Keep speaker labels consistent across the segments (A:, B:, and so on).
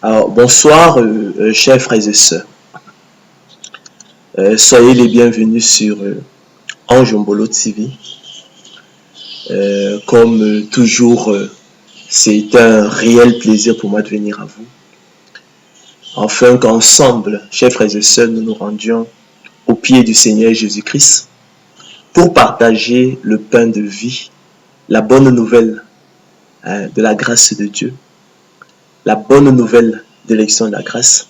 A: Alors, bonsoir, chers frères et sœurs. Soyez les bienvenus sur Anjombolo TV. Comme toujours, c'est un réel plaisir pour moi de venir à vous. Afin qu'ensemble, chers frères et sœurs, nous nous rendions au pied du Seigneur Jésus-Christ pour partager le pain de vie, la bonne nouvelle de la grâce de Dieu, la bonne nouvelle d'élection de la grâce,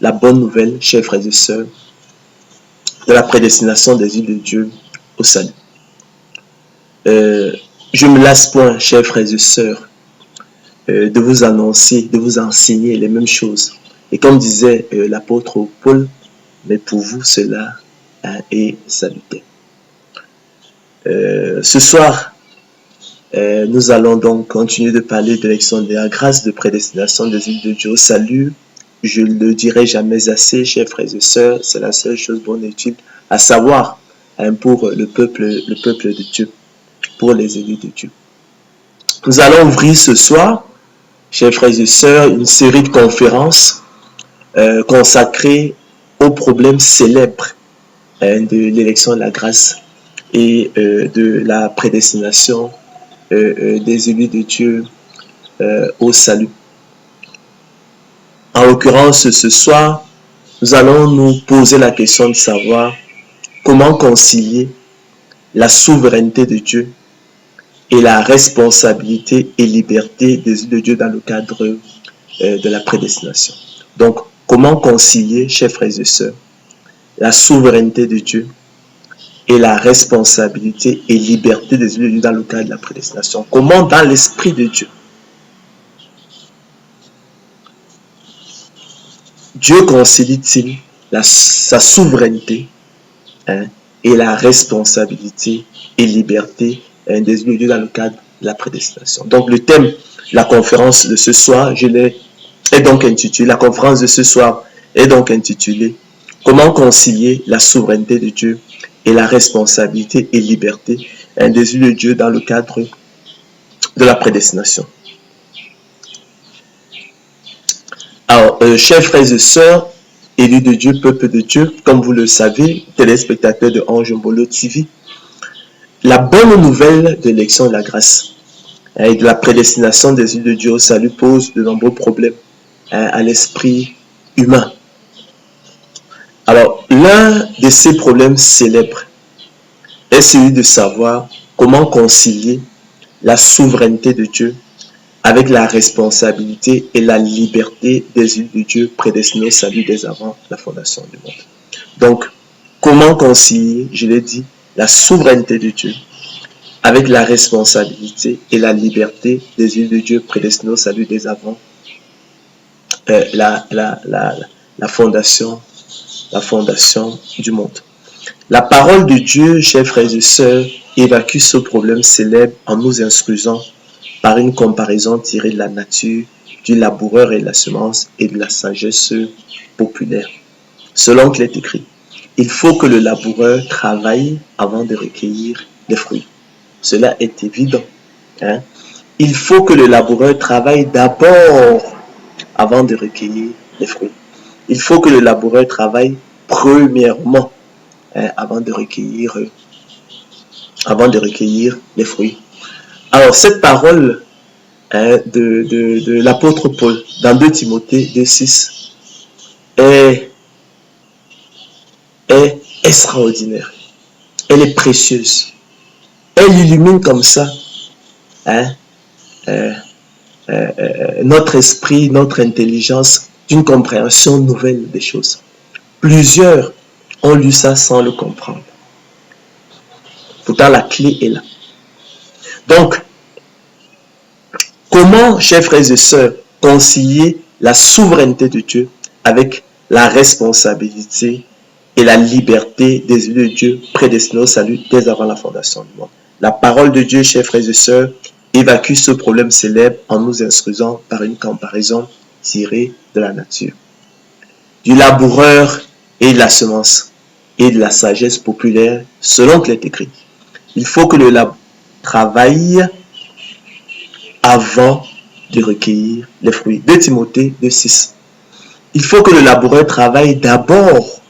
A: la bonne nouvelle, chers frères et sœurs, de la prédestination des îles de Dieu au salut. Je ne me lasse point, chers frères et sœurs, de vous annoncer, de vous enseigner les mêmes choses. Et comme disait l'apôtre Paul, mais pour vous cela est salutaire. Ce soir, nous allons donc continuer de parler de l'élection de la grâce de prédestination des îles de Dieu au salut. Je ne le dirai jamais assez, chers frères et sœurs, c'est la seule chose bonne et utile à savoir pour le peuple de Dieu, pour les élus de Dieu. Nous allons ouvrir ce soir, chers frères et sœurs, une série de conférences consacrées aux problèmes célèbres de l'élection de la grâce et de la prédestination des élus de Dieu au salut. En l'occurrence, ce soir, nous allons nous poser la question de savoir comment concilier la souveraineté de Dieu et la responsabilité et liberté des élus de Dieu dans le cadre de la prédestination. Donc, comment concilier, chers frères et sœurs, la souveraineté de Dieu et la responsabilité et liberté des élus de Dieu dans le cadre de la prédestination? Comment, dans l'esprit de Dieu, Dieu concilie-t-il sa souveraineté et la responsabilité et liberté des élus de Dieu dans le cadre de la prédestination? Donc, le thème de la conférence de ce soir, la conférence de ce soir est donc intitulée « Comment concilier la souveraineté de Dieu et la responsabilité et liberté des élus de Dieu dans le cadre de la prédestination ?» Alors, chers frères et sœurs, élus de Dieu, peuple de Dieu, comme vous le savez, téléspectateurs de Anjombolo TV, la bonne nouvelle de l'élection de la grâce et de la prédestination des élus de Dieu au salut pose de nombreux problèmes à l'esprit humain. Alors, l'un de ces problèmes célèbres est celui de savoir comment concilier la souveraineté de Dieu avec la responsabilité et la liberté des élus de Dieu prédestinés au salut dès avant la fondation du monde. Donc, comment concilier, je l'ai dit, la souveraineté de Dieu avec la responsabilité et la liberté des élus de Dieu prédestinés au salut dès avant la fondation du monde. La parole de Dieu, chers frères et sœurs, évacue ce problème célèbre en nous instruisant par une comparaison tirée de la nature, du laboureur et de la semence et de la sagesse populaire. Selon qu'il est écrit, il faut que le laboureur travaille avant de recueillir les fruits. Cela est évident. Il faut que le laboureur travaille d'abord avant de recueillir les fruits. Il faut que le laboureur travaille premièrement avant de recueillir les fruits. Alors, cette parole de l'apôtre Paul dans 2 Timothée 2,6 est extraordinaire. Elle est précieuse. Elle illumine comme ça notre esprit, notre intelligence d'une compréhension nouvelle des choses. Plusieurs ont lu ça sans le comprendre. Pourtant, la clé est là. Donc, comment, chers frères et sœurs, concilier la souveraineté de Dieu avec la responsabilité et la liberté des élus de Dieu prédestinés au salut dès avant la fondation du monde? La parole de Dieu, chers frères et sœurs, évacue ce problème célèbre en nous instruisant par une comparaison tirée de la nature, du laboureur et de la semence et de la sagesse populaire, selon qu'il est écrit. Il faut que le laboureur travaille avant de recueillir les fruits. 2 Timothée 2,6. Il faut que le laboureur travaille d'abord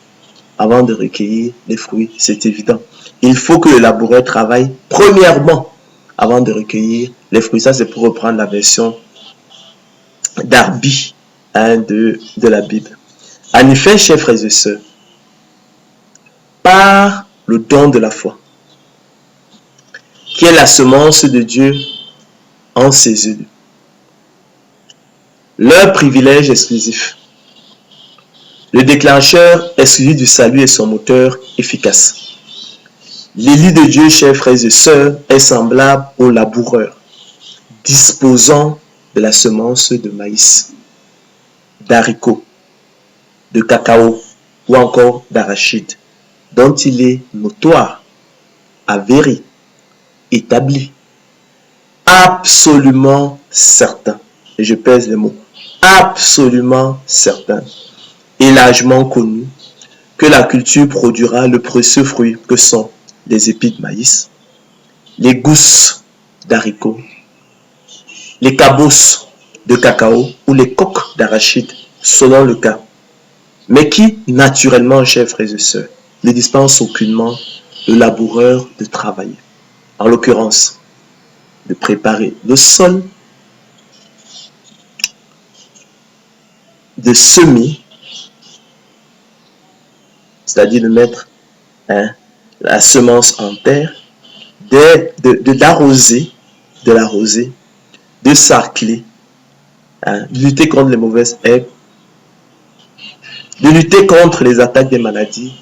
A: avant de recueillir les fruits, c'est évident. Il faut que le laboureur travaille premièrement avant de recueillir les fruits. Ça, c'est pour reprendre la version d'Arby de la Bible. En effet, chers frères et sœurs, par le don de la foi, qui est la semence de Dieu en ses élus, leur privilège exclusif, le déclencheur exclusif du salut et son moteur efficace. L'élu de Dieu, chers frères et sœurs, est semblable au laboureur, disposant de la semence de maïs, d'haricots, de cacao ou encore d'arachide, dont il est notoire, avéré, établi, absolument certain, et je pèse les mots, absolument certain, et largement connu, que la culture produira le précieux fruit que sont les épis de maïs, les gousses d'haricots, les cabosses de cacao ou les coques d'arachide, selon le cas, mais qui, naturellement, chers frères et sœurs, ne dispense aucunement le laboureur de travailler. En l'occurrence, de préparer le sol, de semer, c'est-à-dire de mettre la semence en terre, de l'arroser, de sarcler, de lutter contre les mauvaises herbes, de lutter contre les attaques des maladies,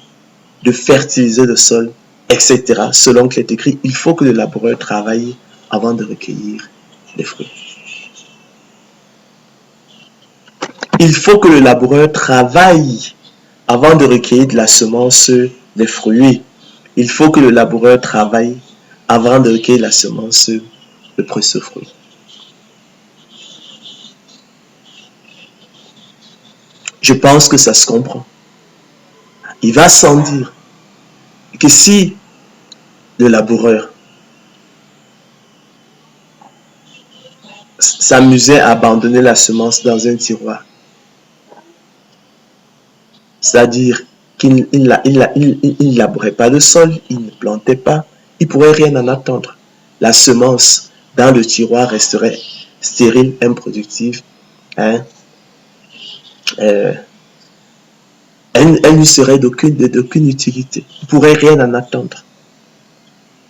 A: de fertiliser le sol, etc. Selon qu'il est écrit, il faut que le laboureur travaille avant de recueillir les fruits. Il faut que le laboureur travaille avant de recueillir de la semence des fruits. Il faut que le laboureur travaille avant de recueillir la semence de précieux fruits. Je pense que ça se comprend. Il va sans dire que si le laboureur s'amusait à abandonner la semence dans un tiroir, c'est-à-dire qu'il ne labourait pas le sol, il ne plantait pas, il ne pourrait rien en attendre. La semence dans le tiroir resterait stérile, improductive. Elle lui serait d'aucune utilité. Il ne pourrait rien en attendre.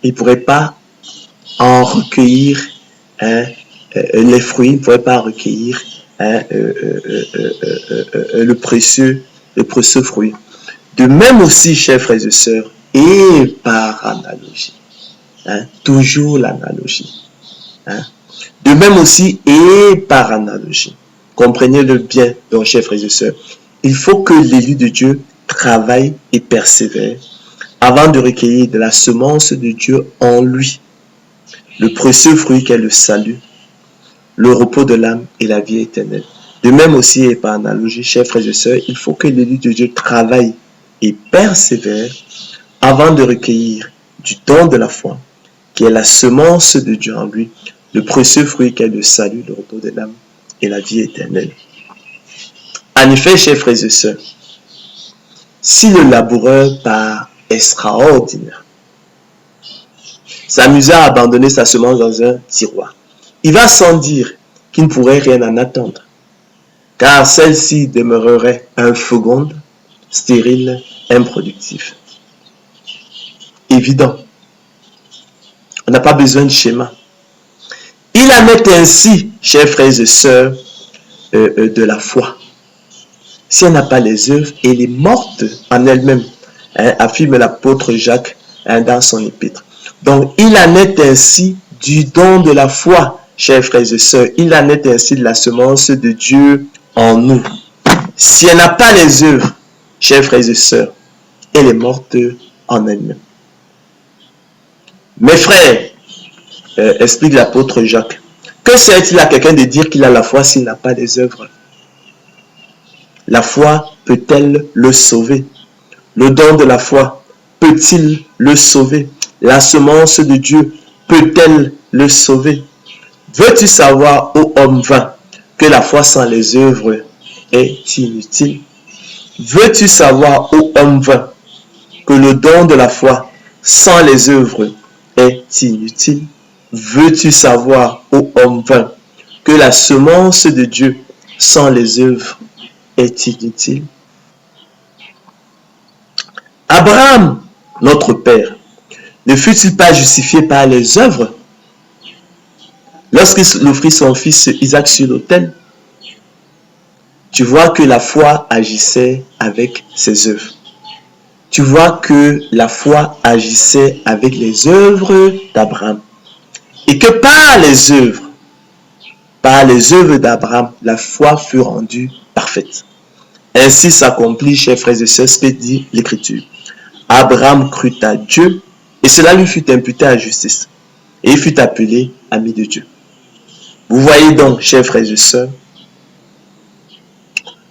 A: Il ne pourrait pas en recueillir les fruits, il ne pourrait pas recueillir le précieux fruit. De même aussi, chers frères et sœurs, et par analogie, toujours l'analogie, de même aussi et par analogie, comprenez-le bien, donc chers frères et sœurs, il faut que l'élu de Dieu travaille et persévère avant de recueillir de la semence de Dieu en lui, le précieux fruit qu'est le salut, le repos de l'âme et la vie éternelle. De même aussi et par analogie, chers frères et sœurs, il faut que l'élu de Dieu travaille et persévère avant de recueillir du don de la foi, qui est la semence de Dieu en lui, le précieux fruit qu'est le salut, le repos de l'âme et la vie éternelle. En effet, chers frères et sœurs, si le laboureur par extraordinaire s'amusait à abandonner sa semence dans un tiroir, il va sans dire qu'il ne pourrait rien en attendre, car celle-ci demeurerait inféconde, stérile, improductive. Évident. On n'a pas besoin de schéma. Il en est ainsi, chers frères et sœurs, de la foi. Si elle n'a pas les œuvres, elle est morte en elle-même, affirme l'apôtre Jacques dans son épître. Donc, il en est ainsi du don de la foi, chers frères et sœurs. Il en est ainsi de la semence de Dieu en nous. Si elle n'a pas les œuvres, chers frères et sœurs, elle est morte en elle-même. Mes frères, explique l'apôtre Jacques, que sert-il à quelqu'un de dire qu'il a la foi s'il n'a pas les œuvres? La foi peut-elle le sauver? Le don de la foi peut-il le sauver? La semence de Dieu peut-elle le sauver? Veux-tu savoir, ô homme vain, que la foi sans les œuvres est inutile? Veux-tu savoir, ô homme vain, que le don de la foi sans les œuvres est inutile? Veux-tu savoir, ô homme vain, que la semence de Dieu sans les œuvres est inutile? Abraham, notre père, ne fut-il pas justifié par les œuvres lorsqu'il offrit son fils Isaac sur l'autel? Tu vois que la foi agissait avec ses œuvres. Tu vois que la foi agissait avec les œuvres d'Abraham. Et que par les œuvres d'Abraham, la foi fut rendue parfaite. Ainsi s'accomplit, chers frères et sœurs, ce que dit l'Écriture. Abraham crut à Dieu et cela lui fut imputé à justice. Et il fut appelé ami de Dieu. Vous voyez donc, chers frères et sœurs,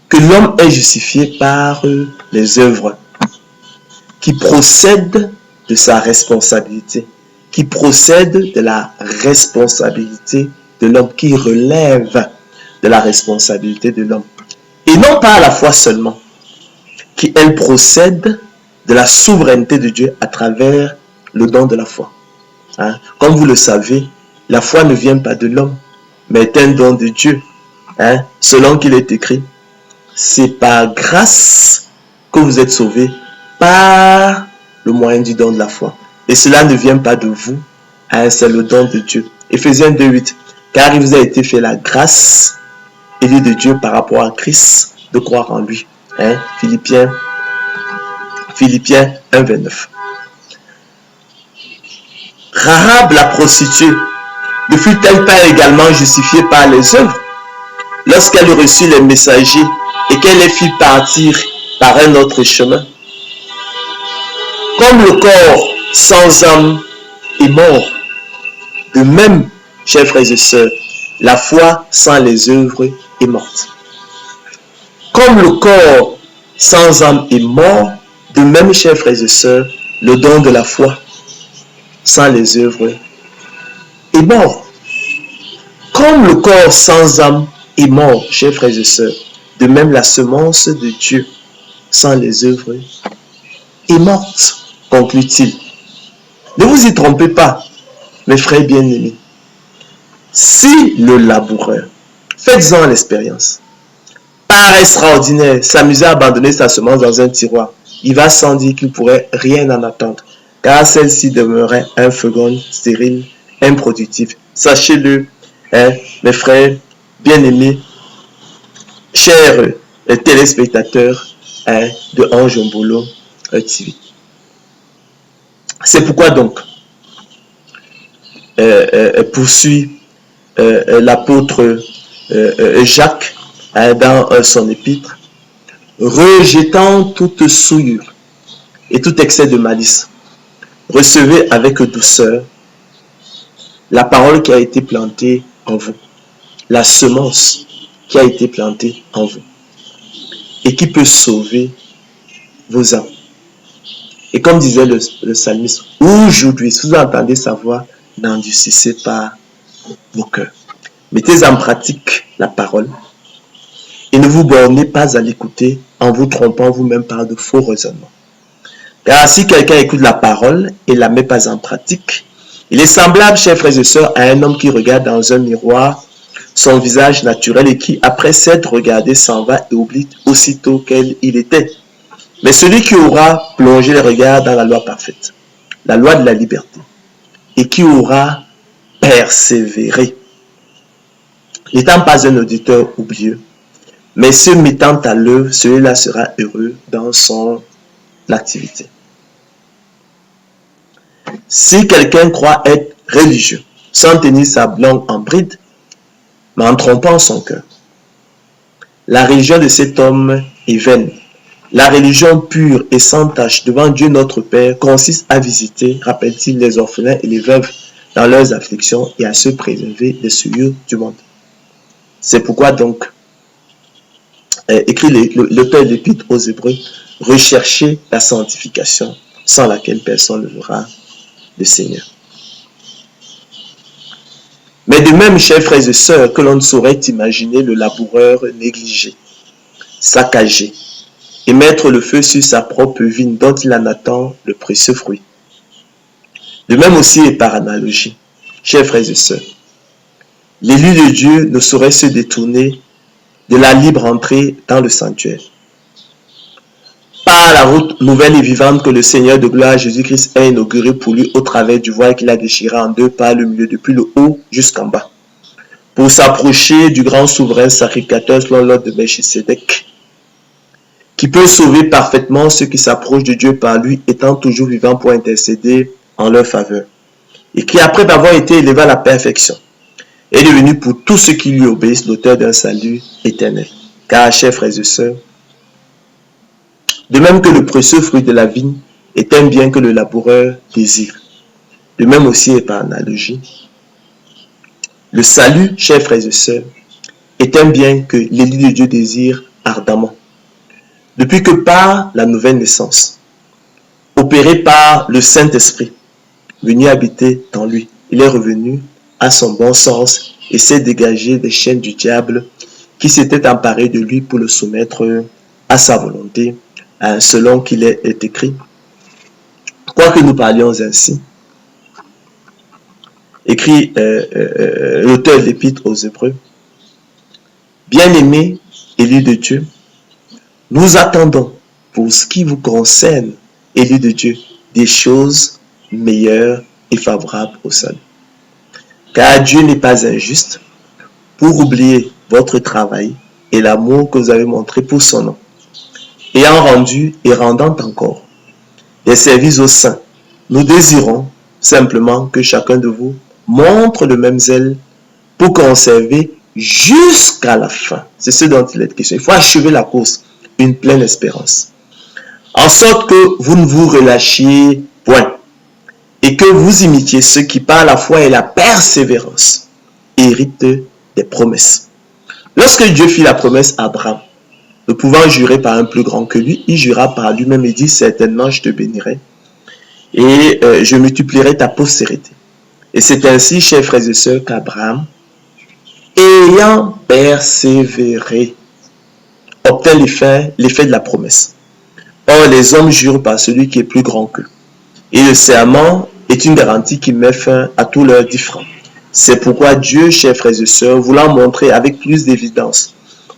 A: que l'homme est justifié par les œuvres qui procèdent de sa responsabilité, qui procèdent de la responsabilité de l'homme, qui relève de la responsabilité de l'homme. Et non pas à la foi seulement, qui elle procède de la souveraineté de Dieu à travers le don de la foi. Hein? Comme vous le savez, la foi ne vient pas de l'homme, mais est un don de Dieu. Hein? Selon qu'il est écrit, c'est par grâce que vous êtes sauvés par le moyen du don de la foi. Et cela ne vient pas de vous, hein? C'est le don de Dieu. Éphésiens 2:8. Car il vous a été fait la grâce élue de Dieu par rapport à Christ de croire en lui. Hein? Philippiens 1:29. Rahab la prostituée ne fut-elle pas également justifiée par les œuvres lorsqu'elle reçut les messagers et qu'elle les fit partir par un autre chemin? Comme le corps sans âme est mort, de même, chers frères et sœurs, la foi sans les œuvres est morte. Comme le corps sans âme est mort, de même, chers frères et sœurs, le don de la foi sans les œuvres est mort. Comme le corps sans âme est mort, chers frères et sœurs, de même la semence de Dieu sans les œuvres est morte, conclut-il. Ne vous y trompez pas, mes frères bien-aimés. Si le laboureur, faites-en l'expérience, par extraordinaire, s'amuser à abandonner sa semence dans un tiroir, il va sans dire qu'il ne pourrait rien en attendre, car celle-ci demeurait un feugon stérile, improductif. Sachez-le, hein, mes frères bien-aimés, chers téléspectateurs hein, de Ange Mbolo TV. C'est pourquoi donc, poursuit l'apôtre Jacques hein, dans son épître, rejetant toute souillure et tout excès de malice, recevez avec douceur la parole qui a été plantée en vous, la semence qui a été plantée en vous et qui peut sauver vos âmes. Et comme disait le psalmiste, aujourd'hui, si vous entendez sa voix, n'endurcissez pas vos cœurs. Mettez en pratique la parole et ne vous bornez pas à l'écouter en vous trompant vous-même par de faux raisonnements. Car si quelqu'un écoute la parole et ne la met pas en pratique, il est semblable, chers frères et sœurs, à un homme qui regarde dans un miroir son visage naturel et qui, après s'être regardé, s'en va et oublie aussitôt quel il était. Mais celui qui aura plongé les regards dans la loi parfaite, la loi de la liberté, et qui aura persévéré, n'étant pas un auditeur oublieux, mais se mettant à l'œuvre, celui-là sera heureux dans son activité. Si quelqu'un croit être religieux, sans tenir sa langue en bride, mais en trompant son cœur, la religion de cet homme est vaine. La religion pure et sans tache devant Dieu notre Père consiste à visiter, rappelle-t-il, les orphelins et les veuves dans leurs afflictions et à se préserver des souillures du monde. C'est pourquoi donc, écrit l'auteur de l'Épître aux Hébreux, recherchez la sanctification sans laquelle personne ne verra le Seigneur. Mais de même, chers frères et sœurs, que l'on ne saurait imaginer le laboureur négligé, saccagé, et mettre le feu sur sa propre vigne dont il en attend le précieux fruit. De même aussi et par analogie, chers frères et sœurs, l'élu de Dieu ne saurait se détourner de la libre entrée dans le sanctuaire. Par la route nouvelle et vivante que le Seigneur de gloire Jésus-Christ a inaugurée pour lui au travers du voile qu'il a déchiré en deux par le milieu depuis le haut jusqu'en bas, pour s'approcher du grand souverain sacrificateur selon l'ordre de Melchisédek, qui peut sauver parfaitement ceux qui s'approchent de Dieu par lui, étant toujours vivant pour intercéder en leur faveur, et qui, après avoir été élevé à la perfection, est devenu pour tous ceux qui lui obéissent l'auteur d'un salut éternel. Car, chers frères et sœurs, de même que le précieux fruit de la vigne est un bien que le laboureur désire, de même aussi et par analogie, le salut, chers frères et sœurs, est un bien que l'élu de Dieu désire ardemment. Depuis que par la nouvelle naissance, opérée par le Saint-Esprit, venu habiter dans lui, il est revenu à son bon sens et s'est dégagé des chaînes du diable qui s'étaient emparées de lui pour le soumettre à sa volonté, selon qu'il est écrit. Quoique nous parlions ainsi, écrit l'auteur de l'Épître aux Hébreux, bien-aimés, élus de Dieu, nous attendons, pour ce qui vous concerne, élus de Dieu, des choses meilleures et favorables au salut. Car Dieu n'est pas injuste pour oublier votre travail et l'amour que vous avez montré pour son nom, ayant rendu et rendant encore des services aux saints. Nous désirons simplement que chacun de vous montre le même zèle pour conserver jusqu'à la fin. C'est ce dont il est question. Il faut achever la course, une pleine espérance. En sorte que vous ne vous relâchiez point et que vous imitiez ceux qui par la foi et la persévérance héritent des promesses. Lorsque Dieu fit la promesse à Abraham, ne pouvant jurer par un plus grand que lui, il jura par lui-même et dit, certainement je te bénirai et je multiplierai ta postérité. Et c'est ainsi, chers frères et sœurs, qu'Abraham, ayant persévéré, obtint l'effet de la promesse. Or, les hommes jurent par celui qui est plus grand qu'eux. Et le serment est une garantie qui met fin à tous leurs différends. C'est pourquoi Dieu, chers frères et sœurs, voulant montrer avec plus d'évidence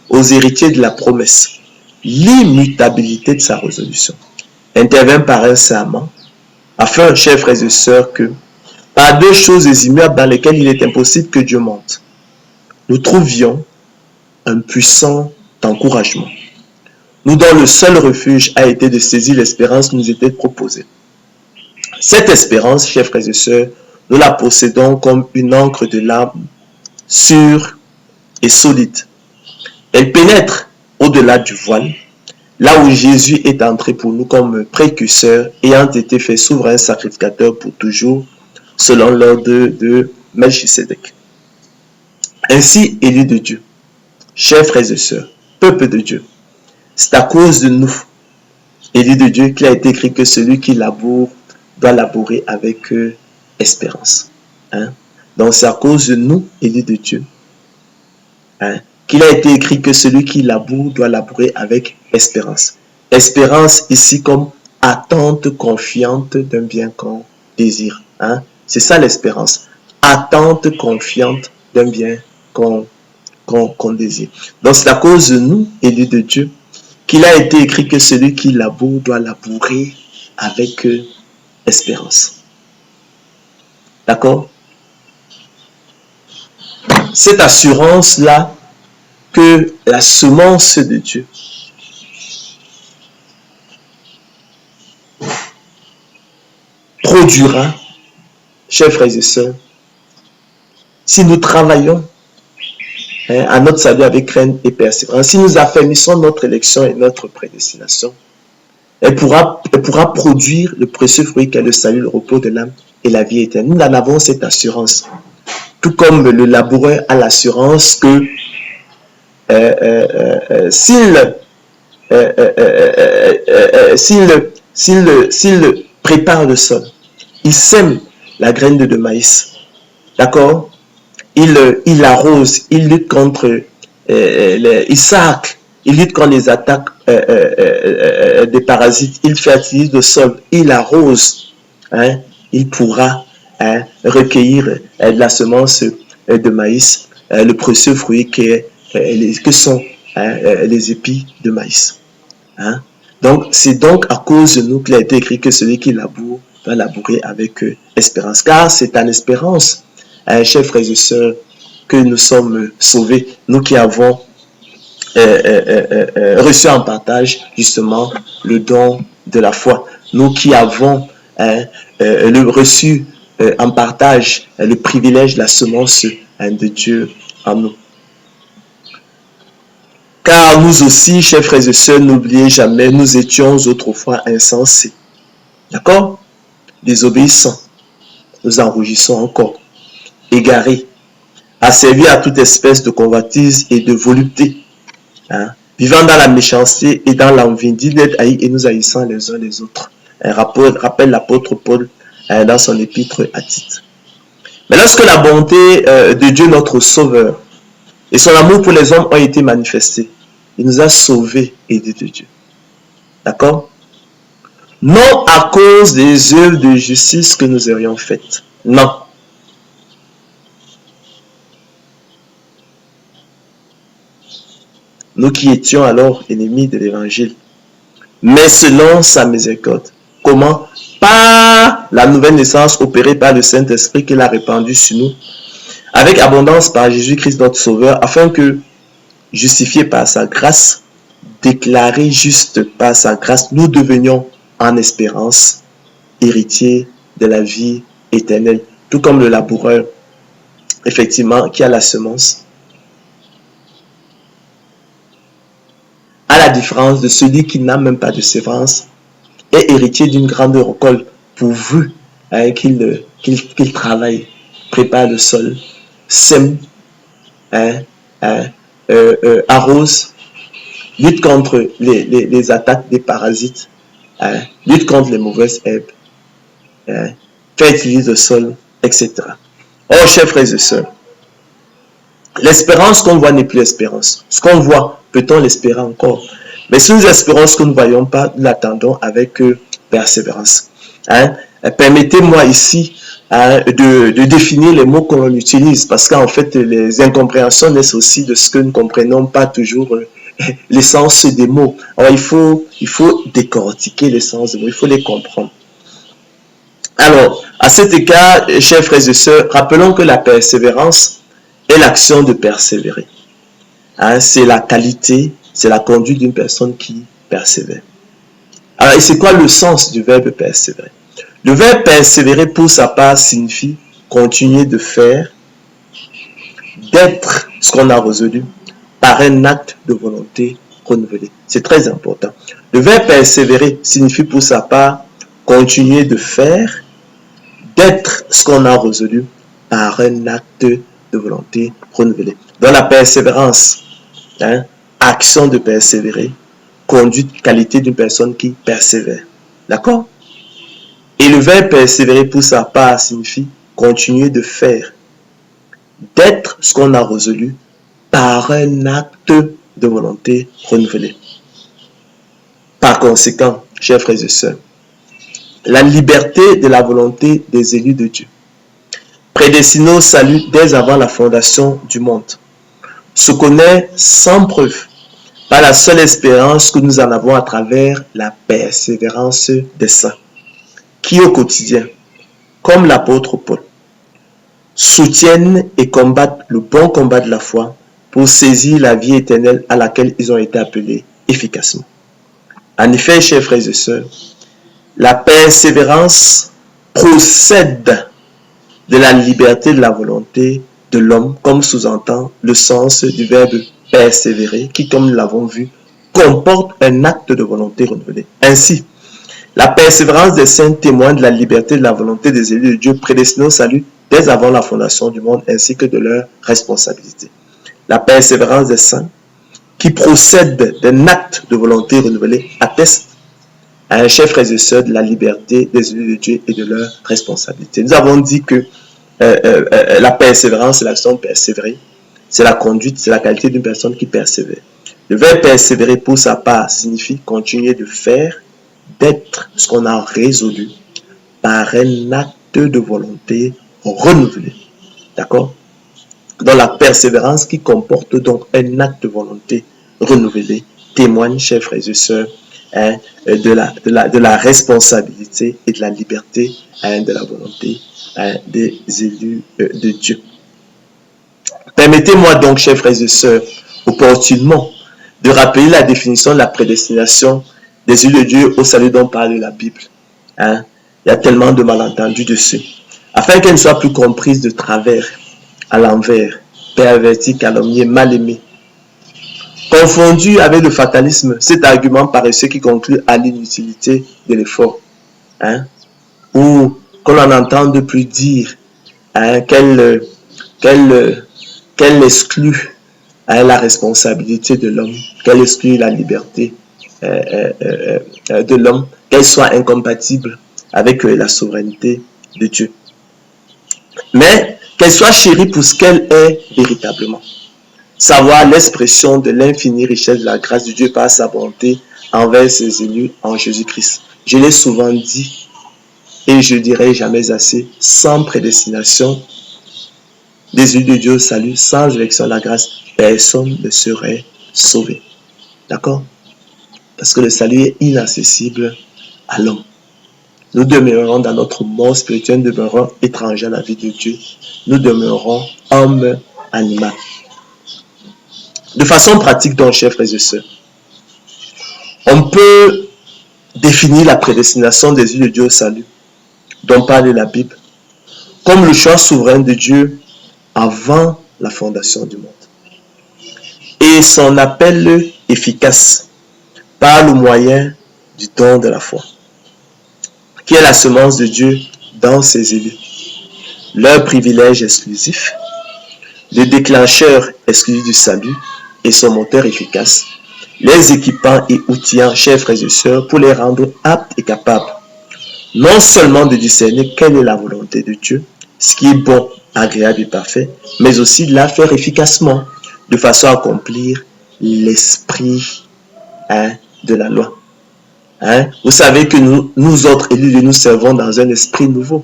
A: aux héritiers de la promesse l'immutabilité de sa résolution, intervint par un serment, afin, chers frères et sœurs, que par deux choses immuables dans lesquelles il est impossible que Dieu mente, nous trouvions un puissant encouragement. Nous dont le seul refuge a été de saisir l'espérance qui nous était proposée. Cette espérance, chers frères et sœurs, nous la possédons comme une encre de l'âme sûre et solide. Elle pénètre au-delà du voile, là où Jésus est entré pour nous comme précurseur, ayant été fait souverain sacrificateur pour toujours, selon l'ordre de Melchisédek. Ainsi, élus de Dieu, chers frères et sœurs, peuple de Dieu, c'est à cause de nous, élus de Dieu, qu'il a été écrit que celui qui laboure doit labourer avec espérance. Donc c'est à cause de nous, élus de Dieu, qu'il a été écrit que celui qui laboure doit labourer avec espérance. Espérance ici comme attente confiante d'un bien qu'on désire. C'est ça l'espérance. Attente confiante d'un bien qu'on désire. Donc c'est à cause de nous, élus de Dieu, qu'il a été écrit que celui qui laboure doit labourer avec espérance. D'accord? Cette assurance-là que la semence de Dieu produira, chers frères et sœurs, si nous travaillons à notre salut avec crainte et persévérance, si nous affermissons notre élection et notre prédestination, elle pourra produire le précieux fruit qu'est le salut, le repos de l'âme et la vie éternelle. Nous en avons cette assurance. Tout comme le laboureur a l'assurance que s'il prépare le sol, il sème la graine de maïs, d'accord? il arrose, il lutte contre Isaac, il lutte contre les attaques des parasites, il fertilise le sol, il arrose, hein, il pourra recueillir de la semence de maïs, le précieux fruit que sont les épis de maïs. Hein. Donc, c'est donc à cause de nous qu'il a été écrit que celui qui laboure va labourer avec espérance. Car c'est en espérance, chers frères et sœurs, que nous sommes sauvés. Nous qui avons reçu en partage justement le don de la foi. Nous qui avons reçu en partage le privilège de la semence de Dieu en nous. Car nous aussi, chers frères et sœurs, n'oubliez jamais, nous étions autrefois insensés. D'accord? Désobéissants. Nous en rougissons encore. Égarés. Asservis à toute espèce de convoitise et de volupté. Hein? Vivant dans la méchanceté et dans l'envie, d'être haïs et nous haïssant les uns les autres. Rappelle l'apôtre Paul dans son épître à Tite. Mais lorsque la bonté de Dieu, notre Sauveur, et son amour pour les hommes ont été manifestés, il nous a sauvés et aidés de Dieu. D'accord? Non à cause des œuvres de justice que nous aurions faites. Non. Nous qui étions alors ennemis de l'évangile. Mais selon sa miséricorde. Comment? Par la nouvelle naissance opérée par le Saint-Esprit qu'il a répandu sur nous, avec abondance par Jésus-Christ notre Sauveur, afin que, justifiés par sa grâce, déclarés justes par sa grâce, nous devenions en espérance héritiers de la vie éternelle, tout comme le laboureur, effectivement, qui a la semence. À la différence de celui qui n'a même pas de sévrance, est héritier d'une grande récolte, pourvu qu'il travaille, prépare le sol, sème, arrose, lutte contre les attaques des parasites, lutte contre les mauvaises herbes, fertilise le sol, etc. Oh, chers frères et sœurs, l'espérance qu'on voit n'est plus espérance. Ce qu'on voit, peut-on l'espérer encore? Mais si nous espérons ce que nous ne voyons pas, nous l'attendons avec persévérance. Hein? Permettez-moi ici de définir les mots qu'on utilise, parce qu'en fait, les incompréhensions naissent aussi de ce que nous ne comprenons pas toujours l'essence des mots. Alors, il faut décortiquer l'essence des mots, il faut les comprendre. Alors, à cet égard, chers frères et sœurs, rappelons que la persévérance est l'action de persévérer. Hein, c'est la qualité, c'est la conduite d'une personne qui persévère. Alors, et c'est quoi le sens du verbe persévérer? Le verbe persévérer, pour sa part, signifie continuer de faire, d'être ce qu'on a résolu par un acte de volonté renouvelé. C'est très important. Le verbe persévérer signifie pour sa part continuer de faire, d'être ce qu'on a résolu par un acte de volonté renouvelée. Dans la persévérance, hein, action de persévérer, conduite, qualité d'une personne qui persévère. D'accord? Et le verbe persévérer pour sa part signifie continuer de faire, d'être ce qu'on a résolu par un acte de volonté renouvelée. Par conséquent, chers frères et sœurs, la liberté de la volonté des élus de Dieu, prédestinés au salut dès avant la fondation du monde, se connaît sans preuve par la seule espérance que nous en avons à travers la persévérance des saints, qui au quotidien, comme l'apôtre Paul, soutiennent et combattent le bon combat de la foi pour saisir la vie éternelle à laquelle ils ont été appelés efficacement. En effet, chers frères et sœurs, la persévérance procède de la liberté de la volonté de l'homme, comme sous-entend le sens du verbe persévérer, qui, comme nous l'avons vu, comporte un acte de volonté renouvelée. Ainsi, la persévérance des saints témoigne de la liberté de la volonté des élus de Dieu prédestinés au salut dès avant la fondation du monde, ainsi que de leur responsabilité. La persévérance des saints, qui procède d'un acte de volonté renouvelée, atteste à un chef frères et sœurs de la liberté des élus de Dieu et de leur responsabilité. Nous avons dit que la persévérance, c'est l'action de persévérer. C'est la conduite, c'est la qualité d'une personne qui persévère. Le verbe persévérer pour sa part signifie continuer de faire, d'être ce qu'on a résolu par un acte de volonté renouvelé. D'accord? Dans la persévérance qui comporte donc un acte de volonté renouvelé témoigne, chers frères et sœurs, de la responsabilité et de la liberté de la volonté des élus de Dieu. Permettez-moi donc, chers frères et sœurs, opportunément, de rappeler la définition de la prédestination des élus de Dieu au salut dont parle la Bible. Il y a tellement de malentendus dessus. Afin qu'elle ne soit plus comprise de travers, à l'envers, pervertie, calomniée, mal aimée. Confondu avec le fatalisme, cet argument paresseux qui conclut à l'inutilité de l'effort. Ou qu'on n'en entende plus dire qu'elle exclut la responsabilité de l'homme, qu'elle exclut la liberté de l'homme, qu'elle soit incompatible avec la souveraineté de Dieu. Mais qu'elle soit chérie pour ce qu'elle est véritablement. Savoir l'expression de l'infinie richesse de la grâce de Dieu par sa bonté envers ses élus en Jésus-Christ. Je l'ai souvent dit et je dirai jamais assez, sans prédestination des élus de Dieu au salut, sans élection de la grâce, personne ne serait sauvé. D'accord? Parce que le salut est inaccessible à l'homme. Nous demeurons dans notre mort spirituelle, nous demeurons étrangers à la vie de Dieu. Nous demeurons homme animal. De façon pratique, donc, chers frères et sœurs, on peut définir la prédestination des élus de Dieu au salut, dont parle la Bible, comme le choix souverain de Dieu avant la fondation du monde. Et son appel efficace par le moyen du don de la foi, qui est la semence de Dieu dans ses élus. Leur privilège exclusif, le déclencheur exclusif du salut et son moteur efficace, les équipant et outillant, chers frères et sœurs, pour les rendre aptes et capables, non seulement de discerner quelle est la volonté de Dieu, ce qui est bon, agréable et parfait, mais aussi de la faire efficacement, de façon à accomplir l'esprit de la loi. Vous savez que nous autres élus, nous servons dans un esprit nouveau.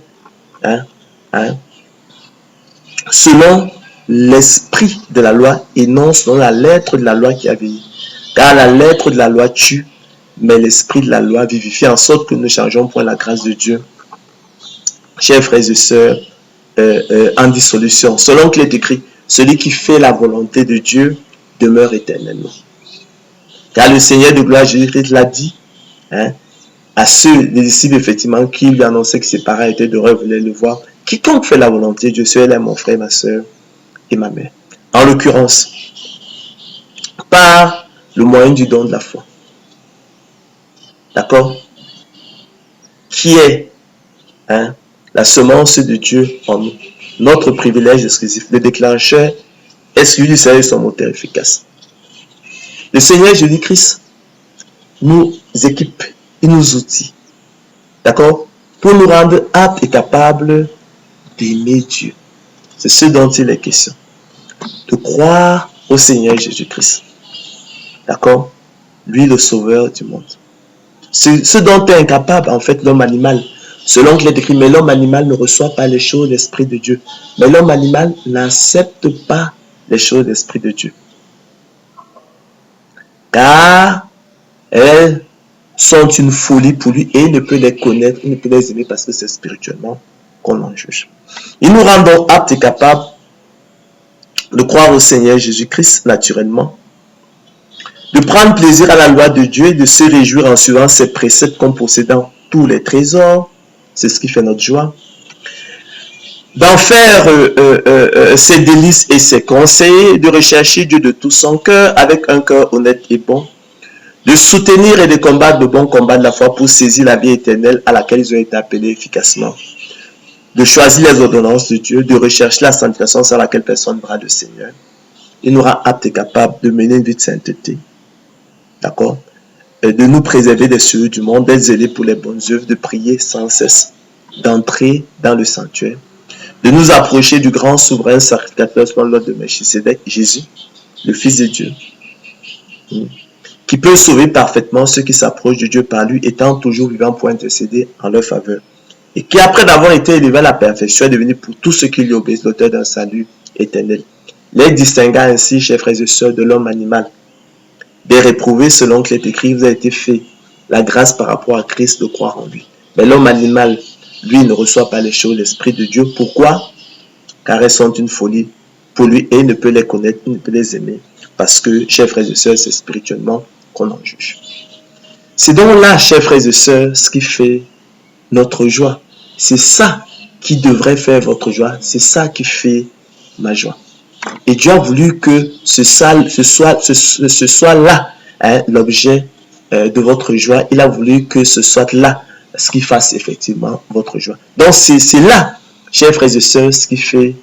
A: Selon l'esprit de la loi et non selon la lettre de la loi qui a vieilli. Car la lettre de la loi tue, mais l'esprit de la loi vivifie, en sorte que nous ne changeons point la grâce de Dieu. Chers frères et sœurs, en dissolution, selon qu'il est écrit, celui qui fait la volonté de Dieu demeure éternellement. Car le Seigneur de gloire Jésus-Christ l'a dit à ceux des disciples, effectivement, qui lui annonçaient que ses parents étaient d'heureux, voulaient le voir. Quiconque fait la volonté de Dieu, celui-là est mon frère, ma soeur et ma mère. En l'occurrence, par le moyen du don de la foi. D'accord? Qui est la semence de Dieu en nous. Notre privilège exclusif, le déclencheur exclusif du salut et son moteur efficace. Le Seigneur Jésus-Christ nous équipe, il nous outille. D'accord? Pour nous rendre aptes et capables d'aimer Dieu. C'est ce dont il est question. De croire au Seigneur Jésus-Christ. D'accord? Lui, le sauveur du monde. Ce dont est incapable, en fait, l'homme animal. Selon qu'il est écrit, mais l'homme animal ne reçoit pas les choses de l'Esprit de Dieu. Mais l'homme animal n'accepte pas les choses de l'Esprit de Dieu. Car elles sont une folie pour lui et il ne peut les connaître, il ne peut les aimer parce que c'est spirituellement qu'on en juge. Il nous rend donc aptes et capables de croire au Seigneur Jésus-Christ naturellement, de prendre plaisir à la loi de Dieu et de se réjouir en suivant ses préceptes comme possédant tous les trésors. C'est ce qui fait notre joie. D'en faire ses délices et ses conseils, de rechercher Dieu de tout son cœur avec un cœur honnête et bon, de soutenir et de combattre le bon combat de la foi pour saisir la vie éternelle à laquelle ils ont été appelés efficacement, de choisir les ordonnances de Dieu, de rechercher la sanctification sans laquelle personne ne verra le Seigneur. Il nous rend aptes et capables de mener une vie de sainteté. D'accord? De nous préserver des souillures du monde, d'être zélés pour les bonnes œuvres, de prier sans cesse, d'entrer dans le sanctuaire, de nous approcher du grand souverain sacrificateur selon l'ordre de Melchisedec, Jésus, le Fils de Dieu, qui peut sauver parfaitement ceux qui s'approchent de Dieu par lui, étant toujours vivant pour intercéder en leur faveur. Et qui, après d'avoir été élevé à la perfection, est devenu pour tous ceux qui lui obéissent l'auteur d'un salut éternel. Les distingua ainsi, chers frères et sœurs, de l'homme animal. Des réprouvés, selon qu'il est écrit, vous a été fait la grâce par rapport à Christ de croire en lui. Mais l'homme animal, lui, ne reçoit pas les choses de l'Esprit de Dieu. Pourquoi? Car elles sont une folie pour lui et il ne peut les connaître, il ne peut les aimer. Parce que, chers frères et sœurs, c'est spirituellement qu'on en juge. C'est donc là, chers frères et sœurs, ce qui fait notre joie. C'est ça qui devrait faire votre joie. C'est ça qui fait ma joie. Et Dieu a voulu que ce soit là l'objet de votre joie. Il a voulu que ce soit là ce qui fasse effectivement votre joie. Donc c'est là, chers frères et sœurs, ce qui fait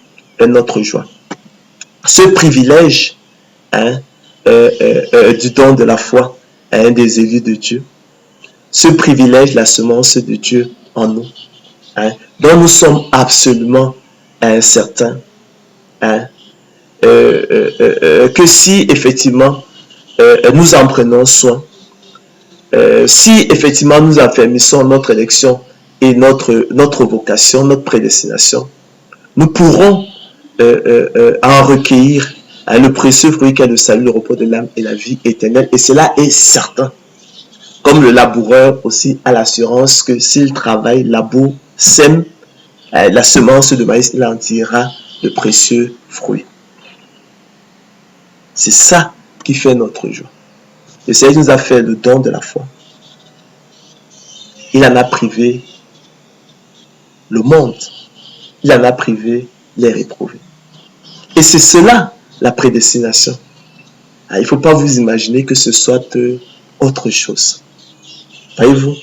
A: notre joie. Ce privilège du don de la foi des élus de Dieu. Ce privilège, la semence de Dieu en nous, dont nous sommes absolument certains, que si effectivement nous en prenons soin, si effectivement nous affermissons notre élection et notre vocation, notre prédestination, nous pourrons en recueillir le précieux fruit qu'est le salut, le repos de l'âme et la vie éternelle. Et cela est certain. Comme le laboureur aussi a l'assurance que s'il travaille, laboure, sème la semence de maïs, il en tirera de précieux fruits. C'est ça qui fait notre joie. Le Seigneur nous a fait le don de la foi. Il en a privé le monde. Il en a privé les réprouvés. Et c'est cela la prédestination. Il ne faut pas vous imaginer que ce soit autre chose. Voyez-vous,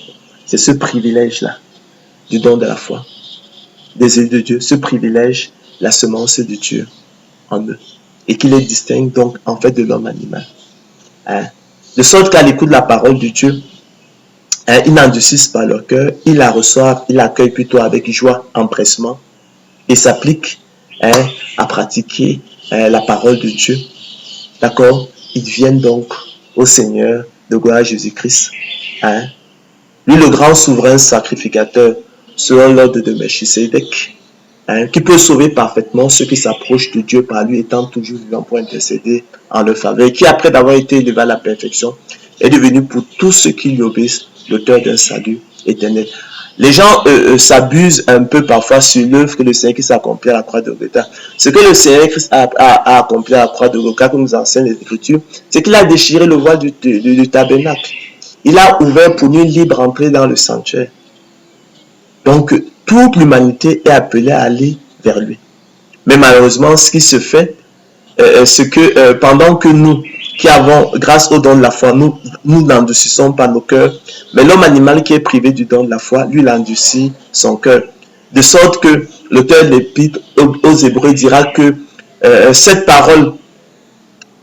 A: c'est ce privilège-là du don de la foi, des élus de Dieu, ce privilège, la semence de Dieu en eux. Et qui les distingue donc en fait de l'homme animal. De sorte qu'à l'écoute de la parole de Dieu, ils n'endurcissent pas leur cœur, ils la reçoivent, ils l'accueillent plutôt avec joie, empressement, et s'appliquent à pratiquer la parole de Dieu. D'accord? Ils viennent donc au Seigneur de gloire Jésus-Christ. Lui, le grand souverain sacrificateur, selon l'ordre de Melchisedec, qui peut sauver parfaitement ceux qui s'approchent de Dieu par lui, étant toujours vivant pour intercéder en leur faveur, qui, après d'avoir été élevé à la perfection, est devenu pour tous ceux qui lui obéissent l'auteur d'un salut éternel. Les gens s'abusent un peu parfois sur l'œuvre que le Seigneur Christ a accompli à la croix de Golgotha. Ce que le Seigneur Christ a accompli à la croix de Golgotha, comme nous enseignent les Écritures, c'est qu'il a déchiré le voile du tabernacle. Il a ouvert pour nous une libre entrée dans le sanctuaire. Donc, toute l'humanité est appelée à aller vers lui. Mais malheureusement, ce qui se fait, c'est que pendant que nous, qui avons, grâce au don de la foi, nous n'endurcissons pas nos cœurs, mais l'homme animal qui est privé du don de la foi, lui, il endurcit son cœur. De sorte que l'auteur de l'Épître aux Hébreux dira que cette parole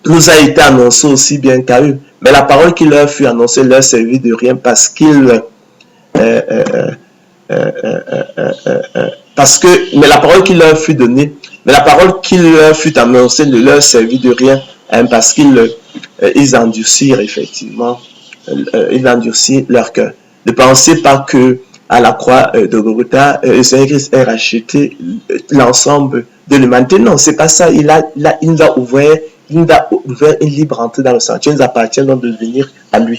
A: nous a été annoncée aussi bien qu'à eux. Mais la parole qui leur fut annoncée leur servit de rien parce qu'ils... mais la parole qui leur fut donnée, mais la parole qui leur fut annoncée ne leur servit de rien, parce qu'ils endurcirent effectivement, ils endurcirent leur cœur. Ne pensez pas que à la croix de Golgotha, le Seigneur Christ ait racheté l'ensemble de l'humanité. Non, c'est pas ça. Il nous a ouvert une libre entrée dans le sanctuaire. Il nous appartient donc de venir à lui.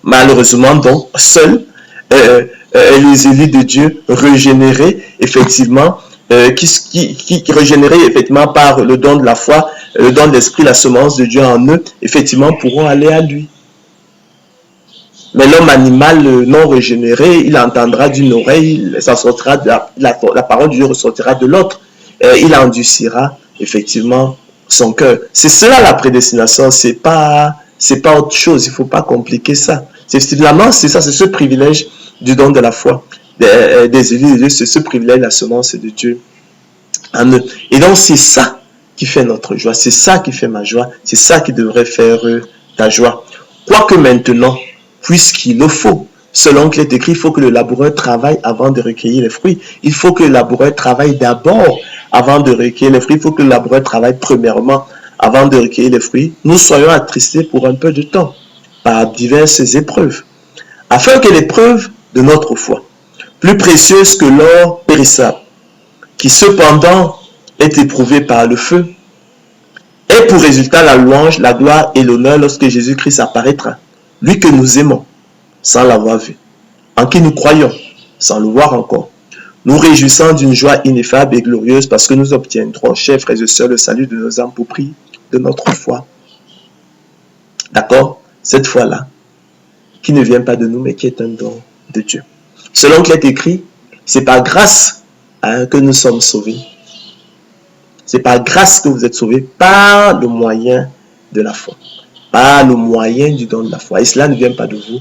A: Malheureusement, donc, seuls les élus de Dieu régénérés, effectivement, qui régénérés effectivement par le don de la foi, le don de l'esprit, la semence de Dieu en eux, effectivement, pourront aller à lui. Mais l'homme animal non régénéré, il entendra d'une oreille, ça sortira la parole de Dieu ressortira de l'autre. Il endurcira effectivement son cœur. C'est cela la prédestination, c'est pas autre chose, il ne faut pas compliquer ça. C'est finalement, c'est ça, c'est ce privilège du don de la foi, des élus de Dieu, c'est ce privilège, la semence de Dieu en eux. Et donc c'est ça qui fait notre joie, c'est ça qui fait ma joie, c'est ça qui devrait faire ta joie. Quoique maintenant, puisqu'il le faut, selon qu'il est écrit, il faut que le laboureur travaille avant de recueillir les fruits. Il faut que le laboureur travaille d'abord avant de recueillir les fruits. Il faut que le laboureur travaille premièrement avant de recueillir les fruits. Nous soyons attristés pour un peu de temps par diverses épreuves, afin que l'épreuve de notre foi, plus précieuse que l'or périssable, qui cependant est éprouvé par le feu, ait pour résultat la louange, la gloire et l'honneur lorsque Jésus-Christ apparaîtra, lui que nous aimons, sans l'avoir vu, en qui nous croyons, sans le voir encore, nous réjouissant d'une joie ineffable et glorieuse parce que nous obtiendrons, chers frères et sœurs, le salut de nos âmes pour prix de notre foi. D'accord? Cette foi-là, qui ne vient pas de nous, mais qui est un don de Dieu. Selon qu'il est écrit, c'est par grâce que nous sommes sauvés. C'est par grâce que vous êtes sauvés par le moyen de la foi. Par le moyen du don de la foi. Et cela ne vient pas de vous,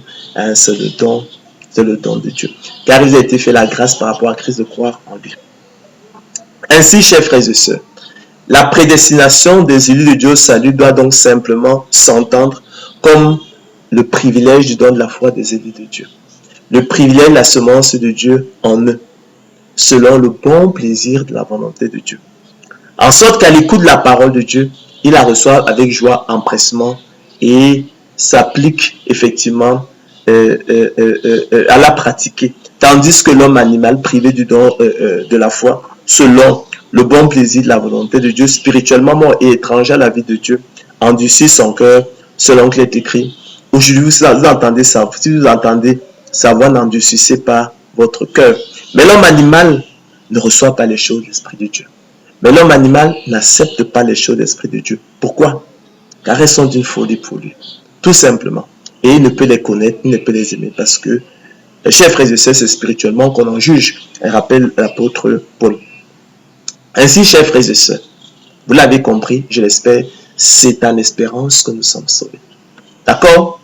A: c'est le don de Dieu. Car il a été fait la grâce par rapport à Christ de croire en lui. Ainsi, chers frères et sœurs, la prédestination des élus de Dieu au salut doit donc simplement s'entendre comme le privilège du don de la foi des élus de Dieu. Le privilège de la semence de Dieu en eux, selon le bon plaisir de la volonté de Dieu. En sorte qu'à l'écoute de la parole de Dieu, ils la reçoivent avec joie, empressement et s'appliquent effectivement à la pratiquer. Tandis que l'homme animal, privé du don de la foi, selon le bon plaisir de la volonté de Dieu, spirituellement mort et étranger à la vie de Dieu, endurcit son cœur, selon qu'il est écrit. Aujourd'hui, si vous entendez sa voix, n'endurcissez pas votre cœur. Mais l'homme animal ne reçoit pas les choses de l'Esprit de Dieu. Mais l'homme animal n'accepte pas les choses de l'Esprit de Dieu. Pourquoi? Car elles sont d'une folie pour lui. Tout simplement. Et il ne peut les connaître, il ne peut les aimer. Parce que, chers frères et sœurs, c'est spirituellement qu'on en juge. Elle rappelle l'apôtre Paul. Ainsi, chers frères et sœurs, vous l'avez compris, je l'espère, c'est en espérance que nous sommes sauvés. D'accord?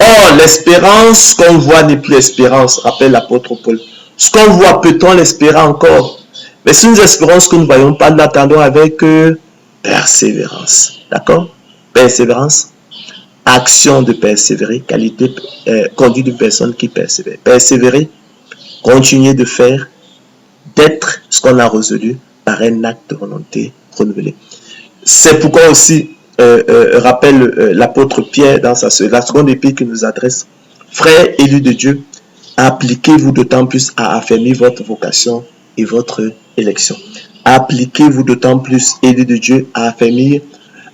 A: Or, l'espérance qu'on voit n'est plus espérance, rappelle l'apôtre Paul. Ce qu'on voit, peut-on l'espérer encore? Mais si nous espérons ce que nous ne voyons pas, nous l'attendons avec persévérance. D'accord? Persévérance, action de persévérer, qualité, conduite d'une personne qui persévère. Persévérer, continuer de faire, d'être ce qu'on a résolu par un acte de volonté renouvelé. C'est pourquoi aussi, rappelle l'apôtre Pierre dans la seconde épître qu'il nous adresse, frères élus de Dieu, appliquez-vous d'autant plus à affermir votre vocation et votre élection. Appliquez-vous d'autant plus, élus de Dieu, à affermir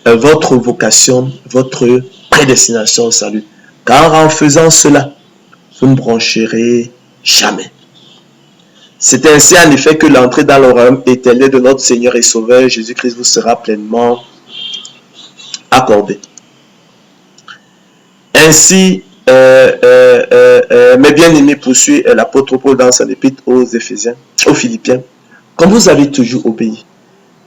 A: votre vocation, votre prédestination au salut. Car en faisant cela, vous ne broncherez jamais. C'est ainsi en effet que l'entrée dans le royaume éternel de notre Seigneur et Sauveur Jésus-Christ vous sera pleinement accordée. Ainsi, mes bien-aimés, poursuit l'apôtre Paul dans son épître aux Philippiens. Comme vous avez toujours obéi,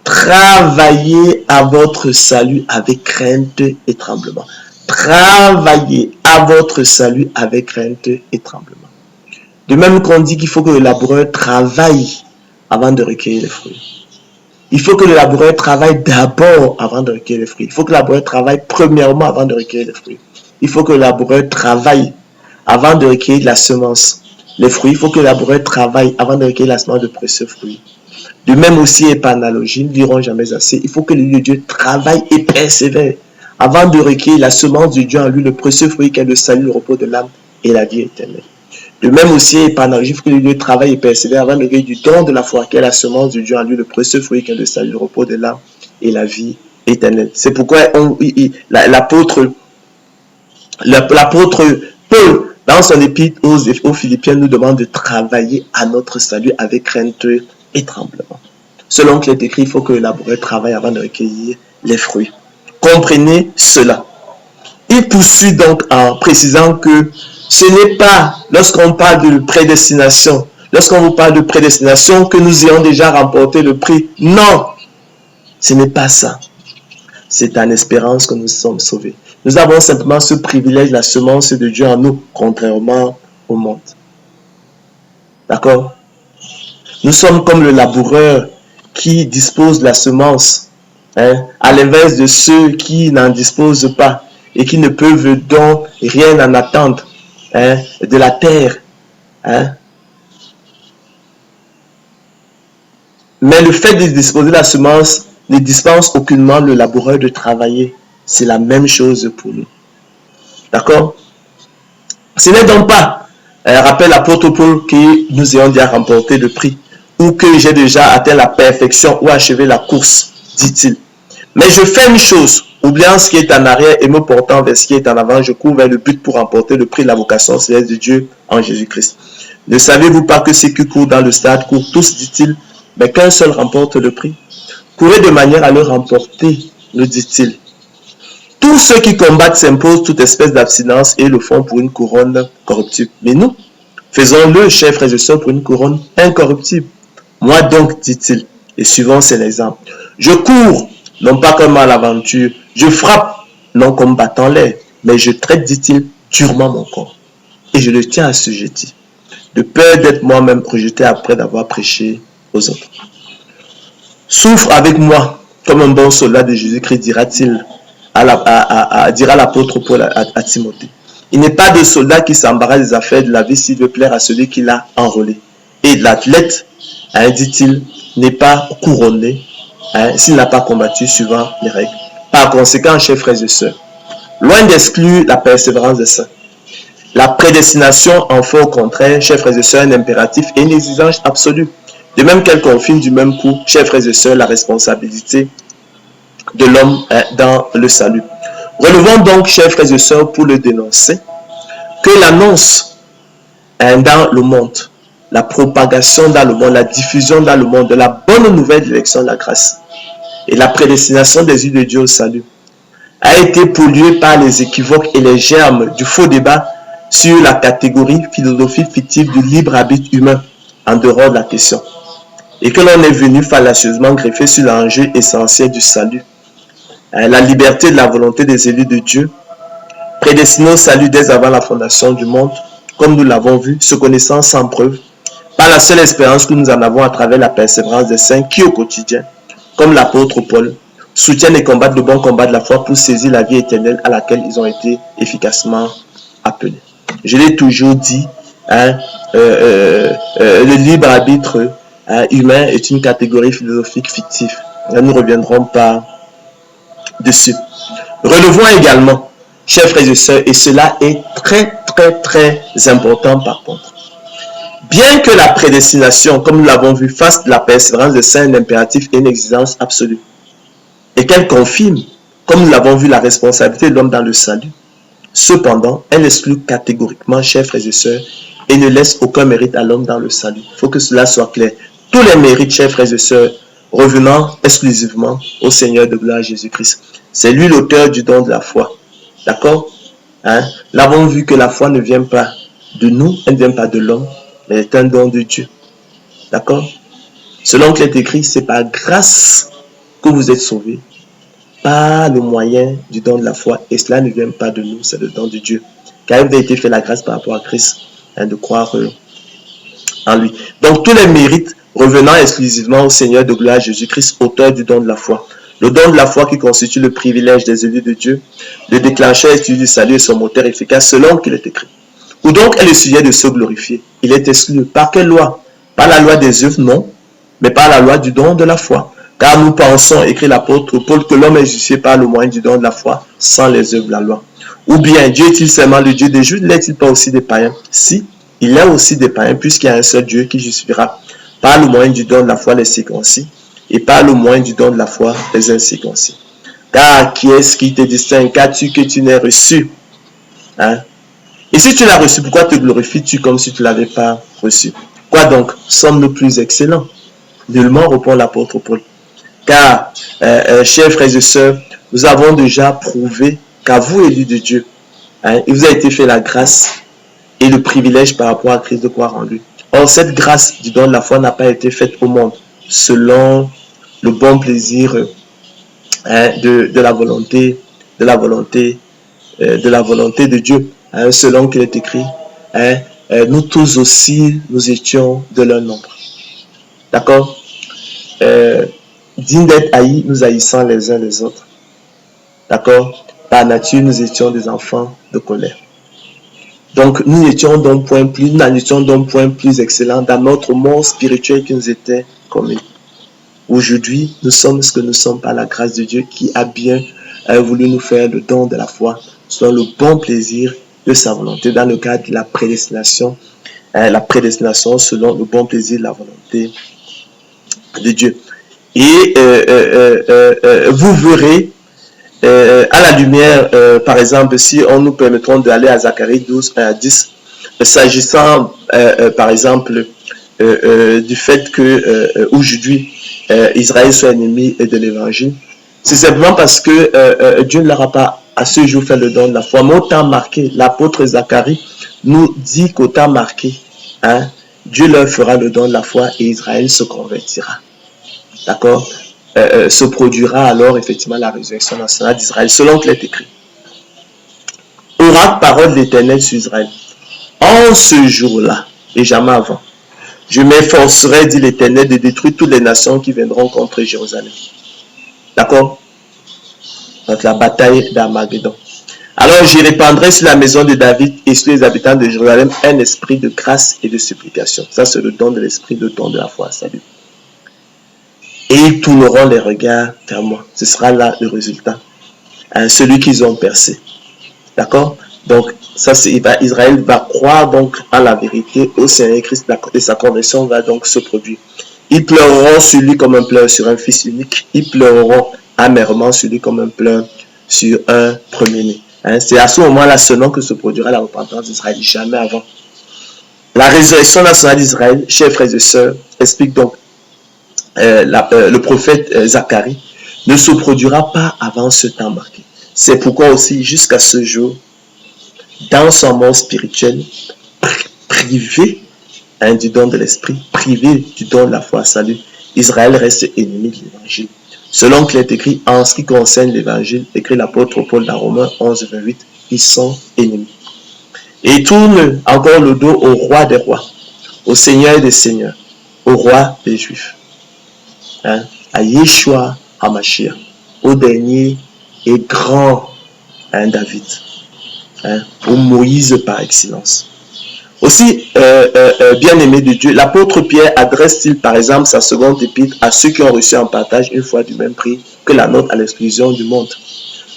A: travaillez à votre salut avec crainte et tremblement. Travaillez à votre salut avec crainte et tremblement. De même qu'on dit qu'il faut que le laboureur travaille avant de recueillir les fruits. Il faut que le laboureur travaille d'abord avant de recueillir les fruits. Il faut que le laboureur travaille premièrement avant de recueillir les fruits. Il faut que le laboureur travaille avant de recueillir la semence, les fruits. Il faut que le laboureur travaille avant de recueillir la semence de précieux fruits. De même aussi, et par analogie, nous ne dirons jamais assez, il faut que le Dieu travaille et persévère avant de recueillir la semence de Dieu en lui, le précieux fruit qui est le salut, le repos de l'âme et la vie éternelle. De même aussi, et par analogie, il faut que le Dieu travaille et persévère avant de recueillir du don de la foi qui est la semence de Dieu en lui, le précieux fruit qui est le salut, le repos de l'âme et la vie éternelle. C'est pourquoi l'apôtre Paul, dans son épître aux Philippiens, nous demande de travailler à notre salut avec crainte et tremblement. Selon qu'il est écrit, il faut que le laboureur travaille avant de recueillir les fruits. Comprenez cela. Il poursuit donc en précisant que ce n'est pas, lorsqu'on parle de prédestination, lorsqu'on vous parle de prédestination, que nous ayons déjà remporté le prix. Non, ce n'est pas ça. C'est en espérance que nous sommes sauvés. Nous avons simplement ce privilège, la semence de Dieu en nous, contrairement au monde. D'accord? Nous sommes comme le laboureur qui dispose de la semence, à l'inverse de ceux qui n'en disposent pas et qui ne peuvent donc rien en attendre. de la terre. Hein. Mais le fait de disposer de la semence ne dispense aucunement le laboureur de travailler. C'est la même chose pour nous. D'accord? Ce n'est donc pas, rappelle l'apôtre Paul, que nous ayons déjà remporté le prix ou que j'ai déjà atteint la perfection ou achevé la course, dit-il. Mais je fais une chose, oubliant ce qui est en arrière et me portant vers ce qui est en avant, je cours vers le but pour remporter le prix de la vocation céleste de Dieu en Jésus-Christ. Ne savez-vous pas que ceux qui courent dans le stade courent tous, dit-il, mais qu'un seul remporte le prix? Courez de manière à le remporter, nous dit-il. Tous ceux qui combattent s'imposent toute espèce d'abstinence et le font pour une couronne corruptible. Mais nous, faisons-le, chers frères et sœurs, pour une couronne incorruptible. Moi donc, dit-il, et suivant son exemple, je cours, non pas comme à l'aventure, je frappe, non comme battant l'air, mais je traite, dit-il, durement mon corps. Et je le tiens assujetti, de peur d'être moi-même rejeté après d'avoir prêché aux autres. Souffre avec moi, comme un bon soldat de Jésus-Christ, dira-t-il, dira l'apôtre Paul à Timothée. Il n'est pas de soldat qui s'embarrasse des affaires de la vie s'il veut plaire à celui qui l'a enrôlé. Et l'athlète, dit-il, n'est pas couronné s'il n'a pas combattu suivant les règles. Par conséquent, chers frères et sœurs, loin d'exclure la persévérance des saints, la prédestination en fait au contraire, chers frères et sœurs, un impératif et une exigence absolue. De même qu'elle confirme du même coup, chers frères et sœurs, la responsabilité de l'homme dans le salut. Relevons donc, chers frères et sœurs, pour le dénoncer, que l'annonce dans le monde, la propagation dans le monde, la diffusion dans le monde de la bonne nouvelle de l'élection de la grâce et la prédestination des yeux de Dieu au salut a été polluée par les équivoques et les germes du faux débat sur la catégorie philosophique fictive du libre arbitre humain en dehors de la question, et que l'on est venu fallacieusement greffer sur l'enjeu essentiel du salut, la liberté de la volonté des élus de Dieu, prédestinés au salut dès avant la fondation du monde, comme nous l'avons vu, se connaissant sans preuve, par la seule espérance que nous en avons à travers la persévérance des saints qui, au quotidien, comme l'apôtre Paul, soutiennent et combattent le bon combat de la foi pour saisir la vie éternelle à laquelle ils ont été efficacement appelés. Je l'ai toujours dit, le libre arbitre humain est une catégorie philosophique fictive. Nous ne reviendrons pas dessus. Relevons également, chers frères et sœurs, et cela est très important par contre. Bien que la prédestination, comme nous l'avons vu, fasse de la persévérance des saints un impératif et une exigence absolue, et qu'elle confirme, comme nous l'avons vu, la responsabilité de l'homme dans le salut, cependant, elle exclut catégoriquement, chers frères et sœurs, et ne laisse aucun mérite à l'homme dans le salut. Il faut que cela soit clair. Tous les mérites, chers frères et sœurs, revenant exclusivement au Seigneur de gloire Jésus-Christ. C'est lui l'auteur du don de la foi. D'accord? Nous avons vu que la foi ne vient pas de nous, elle ne vient pas de l'homme, mais est un don de Dieu. D'accord? Selon qu'il est écrit, c'est par grâce que vous êtes sauvés, par le moyen du don de la foi. Et cela ne vient pas de nous, c'est le don de Dieu. Car il vous a été fait la grâce par rapport à Christ, de croire en lui. Donc tous les mérites revenant exclusivement au Seigneur de gloire Jésus-Christ, auteur du don de la foi. Le don de la foi qui constitue le privilège des élus de Dieu, le déclencheur exclu du salut et son moteur efficace selon qu'il est écrit. Ou donc est le sujet de se glorifier. Il est exclu. Par quelle loi? Par la loi des œuvres, non, mais par la loi du don de la foi. Car nous pensons, écrit l'apôtre Paul, que l'homme est justifié par le moyen du don de la foi, sans les œuvres de la loi. Ou bien, Dieu est-il seulement le Dieu des Juifs, n'est-il pas aussi des païens? Si, il est aussi des païens, puisqu'il y a un seul Dieu qui justifiera par le moyen du don de la foi les circoncis, et par le moyen du don de la foi les incirconcis. Car qui est-ce qui te distingue? Qu'as-tu que tu n'aies reçu? Et si tu l'as reçu, pourquoi te glorifies-tu comme si tu ne l'avais pas reçu? Quoi donc? Sommes-nous plus excellents? Nullement, répond l'apôtre Paul. Car, chers frères et sœurs, nous avons déjà prouvé qu'à vous, élus de Dieu, il vous a été fait la grâce et le privilège par rapport à Christ de croire en lui. Or, cette grâce du don de la foi n'a pas été faite au monde selon le bon plaisir de la volonté de Dieu, selon qu'il est écrit, nous tous aussi, nous étions de leur nombre. D'accord? Dignes d'être haïs, nous haïssant les uns les autres. D'accord? Par nature, nous étions des enfants de colère. Donc, nous n'étions donc point plus excellents dans notre monde spirituel qui nous était commun. Aujourd'hui, nous sommes ce que nous sommes par la grâce de Dieu qui a bien voulu nous faire le don de la foi selon le bon plaisir de sa volonté dans le cadre de la prédestination selon le bon plaisir de la volonté de Dieu. Et vous verrez à la lumière, par exemple, si on nous permettrons d'aller à Zacharie 12, 10, s'agissant, par exemple, du fait que aujourd'hui, Israël soit ennemi de l'évangile, c'est simplement parce que Dieu ne leur a pas à ce jour fait le don de la foi. Mais au temps marqué, l'apôtre Zacharie nous dit qu'au temps marqué, hein, Dieu leur fera le don de la foi et Israël se convertira. D'accord? Se produira alors effectivement la résurrection nationale d'Israël, selon qu'il est écrit. Oracle, parole de l'Éternel sur Israël. En ce jour-là, et jamais avant, je m'efforcerai, dit l'Éternel, de détruire toutes les nations qui viendront contre Jérusalem. D'accord? Donc la bataille d'Armageddon. Alors je répandrai sur la maison de David et sur les habitants de Jérusalem un esprit de grâce et de supplication. Ça, c'est le don de l'esprit, le don de la foi. Salut. Et ils tourneront les regards vers moi. Ce sera là le résultat. Celui qu'ils ont percé. D'accord? Donc, ça, Israël va croire donc à la vérité au Seigneur Christ et sa conversion va donc se produire. Ils pleureront sur lui comme un pleur sur un fils unique. Ils pleureront amèrement sur lui comme un pleur sur un premier-né. C'est à ce moment-là seulement que se produira la repentance d'Israël, jamais avant. La résurrection nationale d'Israël, chers frères et sœurs, explique donc le prophète Zacharie, ne se produira pas avant ce temps marqué. C'est pourquoi aussi, jusqu'à ce jour, dans son monde spirituel, privé du don de l'esprit, privé du don de la foi, salut, Israël reste ennemi de l'évangile. Selon qu'il est écrit, en ce qui concerne l'évangile, écrit l'apôtre Paul dans Romains 11, 28, ils sont ennemis. Et ils tournent encore le dos au roi des rois, au Seigneur des seigneurs, au roi des Juifs. À Yeshua HaMashiach, au dernier et grand David, au Moïse par excellence. Aussi, bien-aimé de Dieu, l'apôtre Pierre adresse-t-il par exemple sa seconde épître à ceux qui ont reçu en partage une foi du même prix que la nôtre à l'exclusion du monde.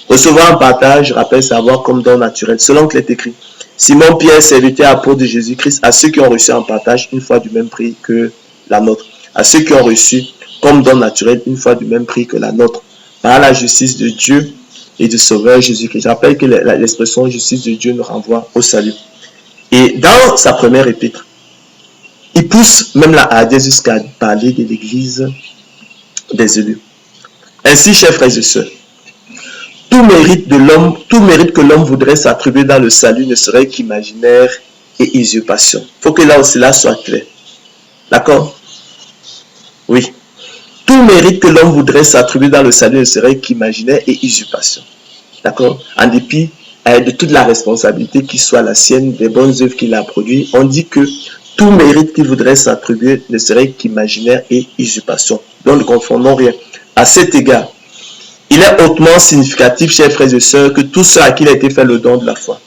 A: Recevoir en partage rappelle savoir comme don naturel, selon qu'il est écrit. Simon Pierre, serviteur apôtre de Jésus-Christ, à ceux qui ont reçu en partage une foi du même prix que la nôtre, à ceux qui ont reçu comme don naturel une foi du même prix que la nôtre, par la justice de Dieu et du Sauveur Jésus-Christ. Je rappelle que l'expression justice de Dieu nous renvoie au salut. Et dans sa première épître, il pousse même la hardesse jusqu'à parler de l'église des élus. Ainsi, chers frères et sœurs, tout mérite que l'homme voudrait s'attribuer dans le salut ne serait qu'imaginaire et usurpation. Il faut que là aussi cela soit clair. D'accord? Oui. Tout mérite que l'homme voudrait s'attribuer dans le salut ne serait qu'imaginaire et usurpation. D'accord? En dépit de toute la responsabilité qui soit la sienne, des bonnes œuvres qu'il a produites, on dit que tout mérite qu'il voudrait s'attribuer ne serait qu'imaginaire et usurpation. Donc ne confondons rien. À cet égard, il est hautement significatif, chers frères et sœurs, que tous ceux à qui il a été fait le don de la foi,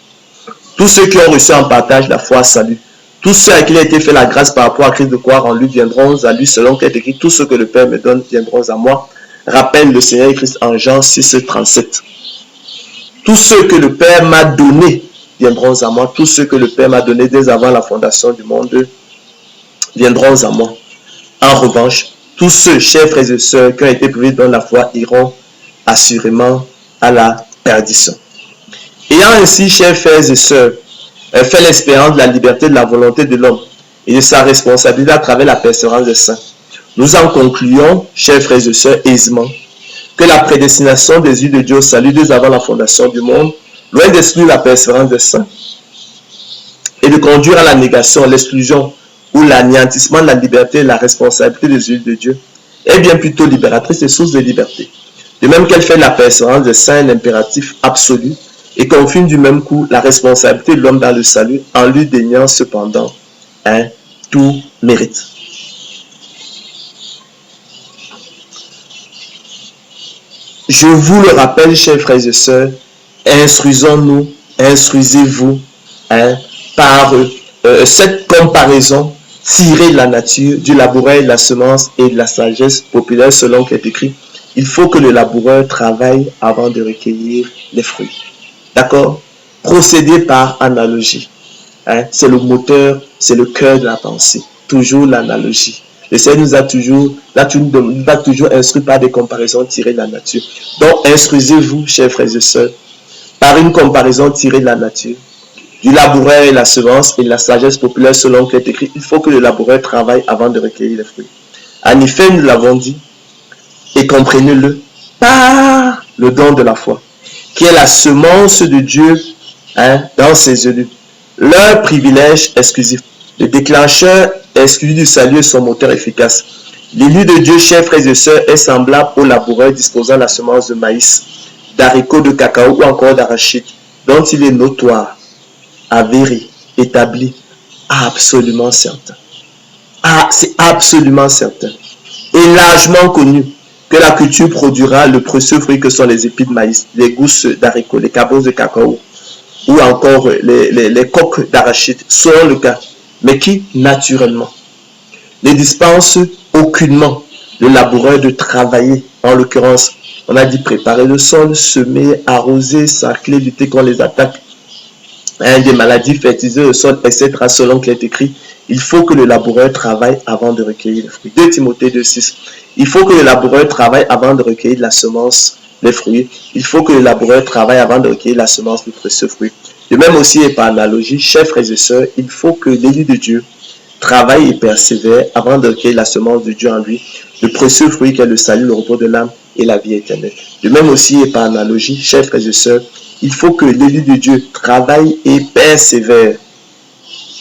A: tous ceux qui ont reçu en partage la foi, salut, tous ceux à qui il a été fait la grâce par rapport à Christ de croire en lui viendront à lui, selon qu'il est écrit, tous ceux que le Père me donne viendront à moi, rappelle le Seigneur Christ en Jean 6, 37. Tous ceux que le Père m'a donné viendront à moi, tous ceux que le Père m'a donné dès avant la fondation du monde viendront à moi. En revanche, tous ceux, chers frères et sœurs, qui ont été privés dans la foi iront assurément à la perdition. Ayant ainsi, chers frères et sœurs, fait l'expérience de la liberté de la volonté de l'homme et de sa responsabilité à travers la persévérance des saints, nous en concluons, chers frères et sœurs, aisément, que la prédestination des yeux de Dieu au salut dès avant la fondation du monde, loin d'exclure la persévérance des saints et de conduire à la négation, l'exclusion ou l'anéantissement de la liberté et la responsabilité des yeux de Dieu, est bien plutôt libératrice et source de liberté. De même qu'elle fait de la persévérance des saints un impératif absolu et confine du même coup la responsabilité de l'homme dans le salut en lui déniant cependant tout mérite. Je vous le rappelle, chers frères et sœurs, instruisons-nous, instruisez-vous par cette comparaison tirée de la nature, du laboureur, de la semence et de la sagesse populaire selon qu'il est écrit, il faut que le laboureur travaille avant de recueillir les fruits. D'accord? Procéder par analogie. Hein? C'est le moteur, c'est le cœur de la pensée. Toujours l'analogie. Le Seigneur nous a toujours instruit par des comparaisons tirées de la nature. Donc, instruisez-vous, chers frères et sœurs, par une comparaison tirée de la nature, du laboureur et la semence et de la sagesse populaire selon qu'il est écrit, il faut que le laboureur travaille avant de recueillir les fruits. En effet, nous l'avons dit, et comprenez-le, par le don de la foi, qui est la semence de Dieu dans ses élus. Leur privilège exclusif. Le déclencheur exclusif du salut est son moteur efficace. L'élu de Dieu, chers frères et sœurs, est semblable au laboureur disposant de la semence de maïs, d'haricots, de cacao ou encore d'arachide, dont il est notoire, avéré, établi, absolument certain. C'est absolument certain. Et largement connu que la culture produira le précieux fruit que sont les épis de maïs, les gousses d'haricots, les cabosses de cacao, ou encore les coques d'arachide, selon le cas, mais qui, naturellement, ne dispense aucunement le laboureur de travailler. En l'occurrence, on a dit préparer le sol, semer, arroser, sarcler, lutter contre les attaques des maladies, fertiliser le sol, etc. Selon qu'il est écrit, il faut que le laboureur travaille avant de recueillir les fruits. 2 Timothée 2,6. Il faut que le laboureur travaille avant de recueillir la semence, les fruits. Il faut que le laboureur travaille avant de recueillir la semence du précieux fruit. De même aussi et par analogie, chers frères et sœurs, il faut que l'élu de Dieu travaille et persévère avant de recueillir la semence de Dieu en lui, le précieux fruit qui est le salut, le repos de l'âme et la vie éternelle. De même aussi et par analogie, chers frères et sœurs, il faut que l'élu de Dieu travaille et persévère.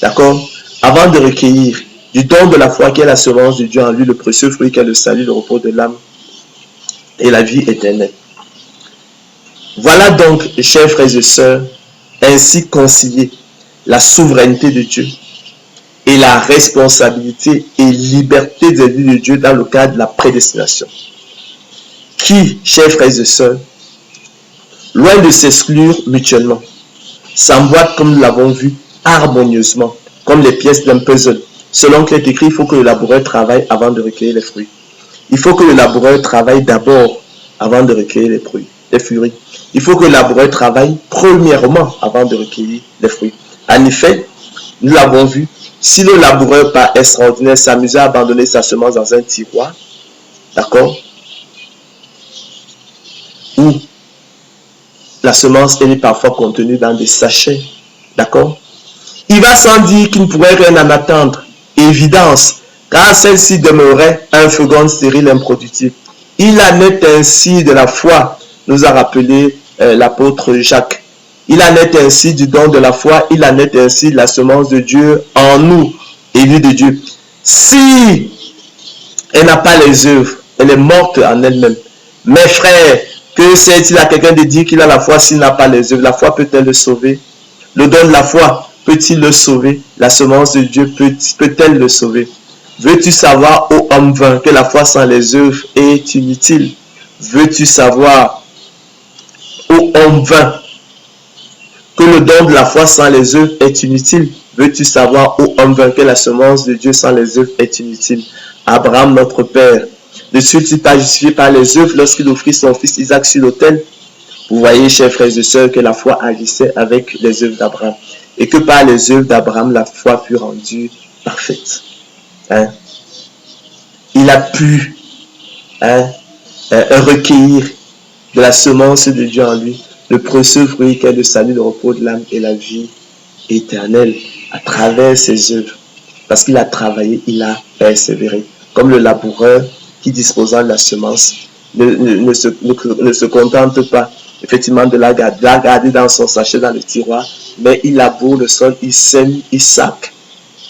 A: D'accord? Avant de recueillir du don de la foi qui est la semence de Dieu en lui, le précieux fruit qui est le salut, le repos de l'âme et la vie éternelle. Voilà donc, chers frères et sœurs, ainsi concilier la souveraineté de Dieu et la responsabilité et liberté des élus de Dieu dans le cadre de la prédestination. Qui, chers frères et sœurs, loin de s'exclure mutuellement, s'emboîtent, comme nous l'avons vu, harmonieusement, comme les pièces d'un puzzle. Selon qu'il est écrit, il faut que le laboureur travaille avant de recueillir les fruits. Il faut que le laboureur travaille d'abord avant de recueillir les fruits. Il faut que le laboureur travaille premièrement avant de recueillir les fruits. En effet, nous l'avons vu, si le laboureur par extraordinaire s'amusait à abandonner sa semence dans un tiroir, d'accord, ou la semence elle est parfois contenue dans des sachets, d'accord, il va sans dire qu'il ne pourrait rien en attendre. Évidence, car celle-ci demeurait un second stérile improductible. Il en est ainsi de la foi, nous a rappelé l'apôtre Jacques. Il en est ainsi du don de la foi, il en est ainsi de la semence de Dieu en nous, élus de Dieu. Si elle n'a pas les œuvres, elle est morte en elle-même. Mes frères, que sert-il à quelqu'un de dire qu'il a la foi s'il n'a pas les œuvres? La foi peut-elle le sauver? Le don de la foi peut-il le sauver? La semence de Dieu peut-elle le sauver? Veux-tu savoir, ô homme vain, que la foi sans les œuvres est inutile? Veux-tu savoir, ô homme vain, que le don de la foi sans les œuvres est inutile? Veux-tu savoir, ô homme vain, que la semence de Dieu sans les œuvres est inutile? Abraham, notre père, ne fut-il pas justifié par les œuvres lorsqu'il offrit son fils Isaac sur l'autel? Vous voyez, chers frères et sœurs, que la foi agissait avec les œuvres d'Abraham et que par les œuvres d'Abraham, la foi fut rendue parfaite. Il a pu recueillir de la semence de Dieu en lui le précieux fruit qu'est le salut, le repos de l'âme et la vie éternelle à travers ses œuvres. Parce qu'il a travaillé, il a persévéré. Comme le laboureur qui, disposant de la semence, ne se contente pas effectivement de la garder dans son sachet, dans le tiroir, mais il laboure le sol, il sème, il sac,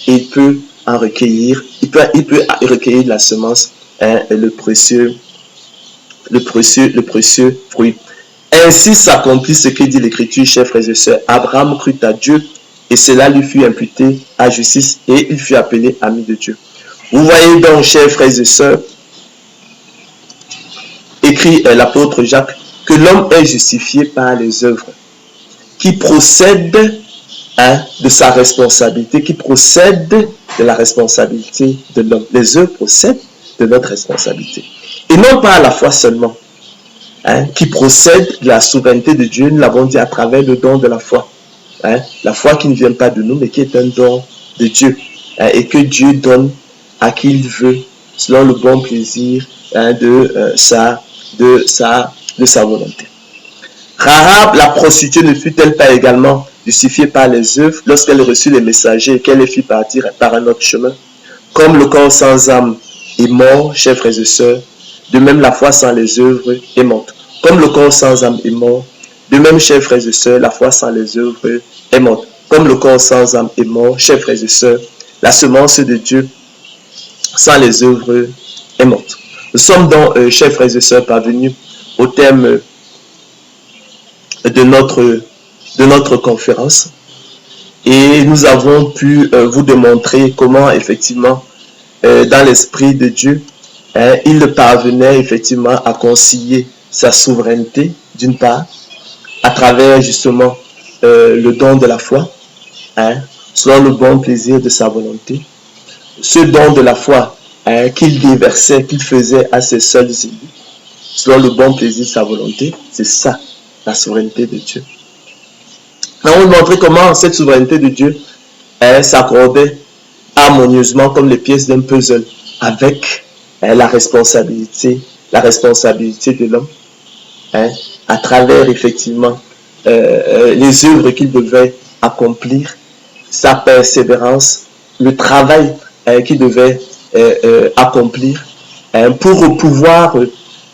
A: et il peut en recueillir, il peut recueillir de la semence, le précieux fruit. Ainsi s'accomplit ce que dit l'Écriture, chers frères et sœurs. Abraham crut à Dieu et cela lui fut imputé à justice et il fut appelé ami de Dieu. Vous voyez donc, chers frères et sœurs, écrit l'apôtre Jacques, que l'homme est justifié par les œuvres qui procèdent de sa responsabilité, qui procède de la responsabilité de l'homme. Les œuvres procèdent de notre responsabilité. Et non pas à la foi seulement, qui procède de la souveraineté de Dieu, nous l'avons dit à travers le don de la foi. La foi qui ne vient pas de nous, mais qui est un don de Dieu, et que Dieu donne à qui il veut, selon le bon plaisir de sa volonté. Rahab, la prostituée, ne fut-elle pas également justifiée par les œuvres lorsqu'elle reçut les messagers et qu'elle les fit partir par un autre chemin? Comme le corps sans âme est mort, chers frères et sœurs, de même la foi sans les œuvres est morte. Comme le corps sans âme est mort, de même, chers frères et sœurs, la foi sans les œuvres est morte. Comme le corps sans âme est mort, chers frères et sœurs, la semence de Dieu sans les œuvres est morte. Nous sommes donc, chers frères et sœurs, parvenus au terme de notre conférence, et nous avons pu vous démontrer comment effectivement dans l'esprit de Dieu il parvenait effectivement à concilier sa souveraineté d'une part à travers justement le don de la foi, selon le bon plaisir de sa volonté, ce don de la foi qu'il déversait, qu'il faisait à ses seuls élus, selon le bon plaisir de sa volonté. C'est ça la souveraineté de Dieu. Nous allons montrer comment cette souveraineté de Dieu s'accordait harmonieusement comme les pièces d'un puzzle avec la responsabilité de l'homme, à travers effectivement les œuvres qu'il devait accomplir, sa persévérance, le travail qu'il devait accomplir pour pouvoir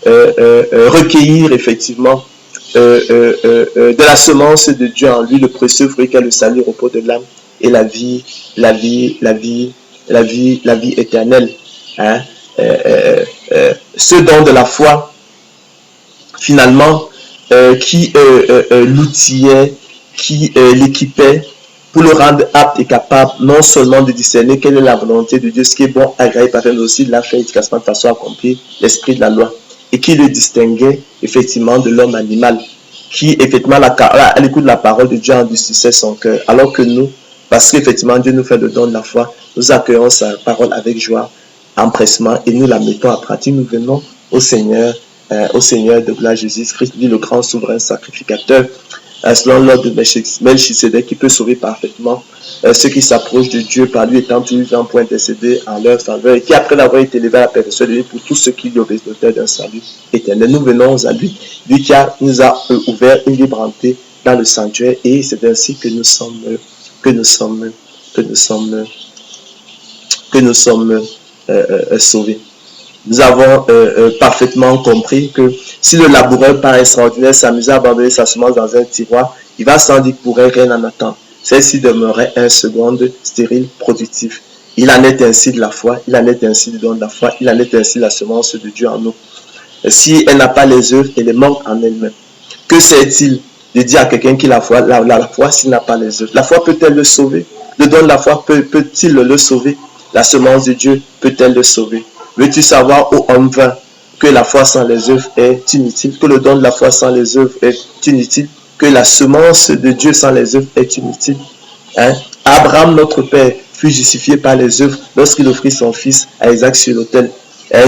A: recueillir effectivement de la semence de Dieu en lui, le précieux fruit qu'est le salut, le repos de l'âme et la vie éternelle. Ce don de la foi, finalement, qui l'outillait, qui l'équipait pour le rendre apte et capable non seulement de discerner quelle est la volonté de Dieu, ce qui est bon, agréable, parfait, mais aussi de la faire efficacement de façon à accomplir l'esprit de la loi, et qui le distinguait effectivement de l'homme animal, qui effectivement à l'écoute de la parole de Dieu endurcissait son cœur, alors que nous, parce qu'effectivement Dieu nous fait le don de la foi, nous accueillons sa parole avec joie, empressement, et nous la mettons en pratique. Nous venons au Seigneur de gloire Jésus-Christ, lui le grand souverain sacrificateur, selon l'ordre de Melchisedec, qui peut sauver parfaitement ceux qui s'approchent de Dieu par lui étant tout vivant pour intercéder en leur faveur, et qui après l'avoir été élevé à la perfection de lui pour tous ceux qui lui obéissent l'auteur d'un salut éternel. Nous venons à lui, lui qui nous a ouvert une libre entrée dans le sanctuaire, et c'est ainsi que nous sommes sauvés. Nous avons parfaitement compris que si le laboureur par extraordinaire s'amusait à abandonner sa semence dans un tiroir, il va sans dire pour rien en attendre. Celle-ci demeurait un seconde stérile, productif. Il en est ainsi de la foi, il en est ainsi du don de la foi, il en est ainsi de la semence de Dieu en nous. Si elle n'a pas les œuvres, elle est morte en elle-même. Que sert-il de dire à quelqu'un qu'il a la foi s'il n'a pas les œuvres? La foi peut-elle le sauver? Le don de la foi peut-il le sauver? La semence de Dieu peut-elle le sauver? Veux-tu savoir, ô homme vain, que la foi sans les œuvres est inutile, que le don de la foi sans les œuvres est inutile, que la semence de Dieu sans les œuvres est inutile? Abraham, notre père, fut justifié par les œuvres lorsqu'il offrit son fils à Isaac sur l'autel.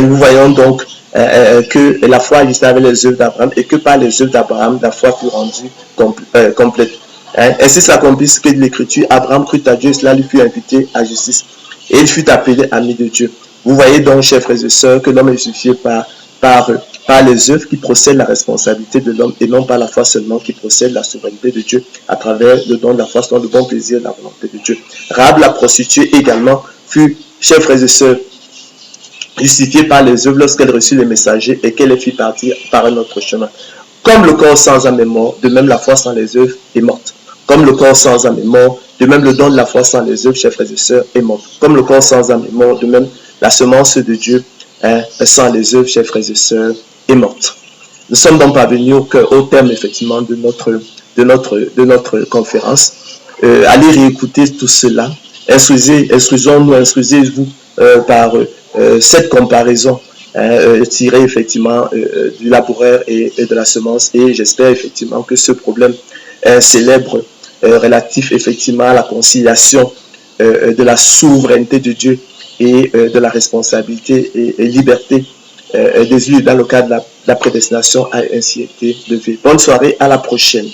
A: Nous voyons donc que la foi existait avec les œuvres d'Abraham et que par les œuvres d'Abraham, la foi fut rendue complète. Ainsi s'accomplit ce que dit l'Écriture. Abraham crut à Dieu et cela lui fut imputé à justice. Et il fut appelé ami de Dieu. Vous voyez donc, chers frères et sœurs, que l'homme est justifié par les œuvres qui procèdent de la responsabilité de l'homme et non par la foi seulement qui procède de la souveraineté de Dieu à travers le don de la foi, selon le bon plaisir de la volonté de Dieu. Rahab, la prostituée également, fut, chers frères et sœurs, justifiée par les œuvres lorsqu'elle reçut les messagers et qu'elle les fit partir par un autre chemin. Comme le corps sans âme est mort, de même la foi sans les œuvres est morte. Comme le corps sans âme est mort, de même le don de la foi sans les œuvres, chers frères et sœurs, est mort. Comme le corps sans âme est mort, de même la semence de Dieu sans les œuvres, chers frères et sœurs, est morte. Nous sommes donc parvenus au terme effectivement de notre conférence. Allez réécouter tout cela. Instruisez-vous par cette comparaison tirée effectivement du laboureur et de la semence. Et j'espère effectivement que ce problème célèbre relatif effectivement à la conciliation de la souveraineté de Dieu et de la responsabilité et liberté des élus dans le cadre de la prédestination a ainsi été levée. Bonne soirée, à la prochaine.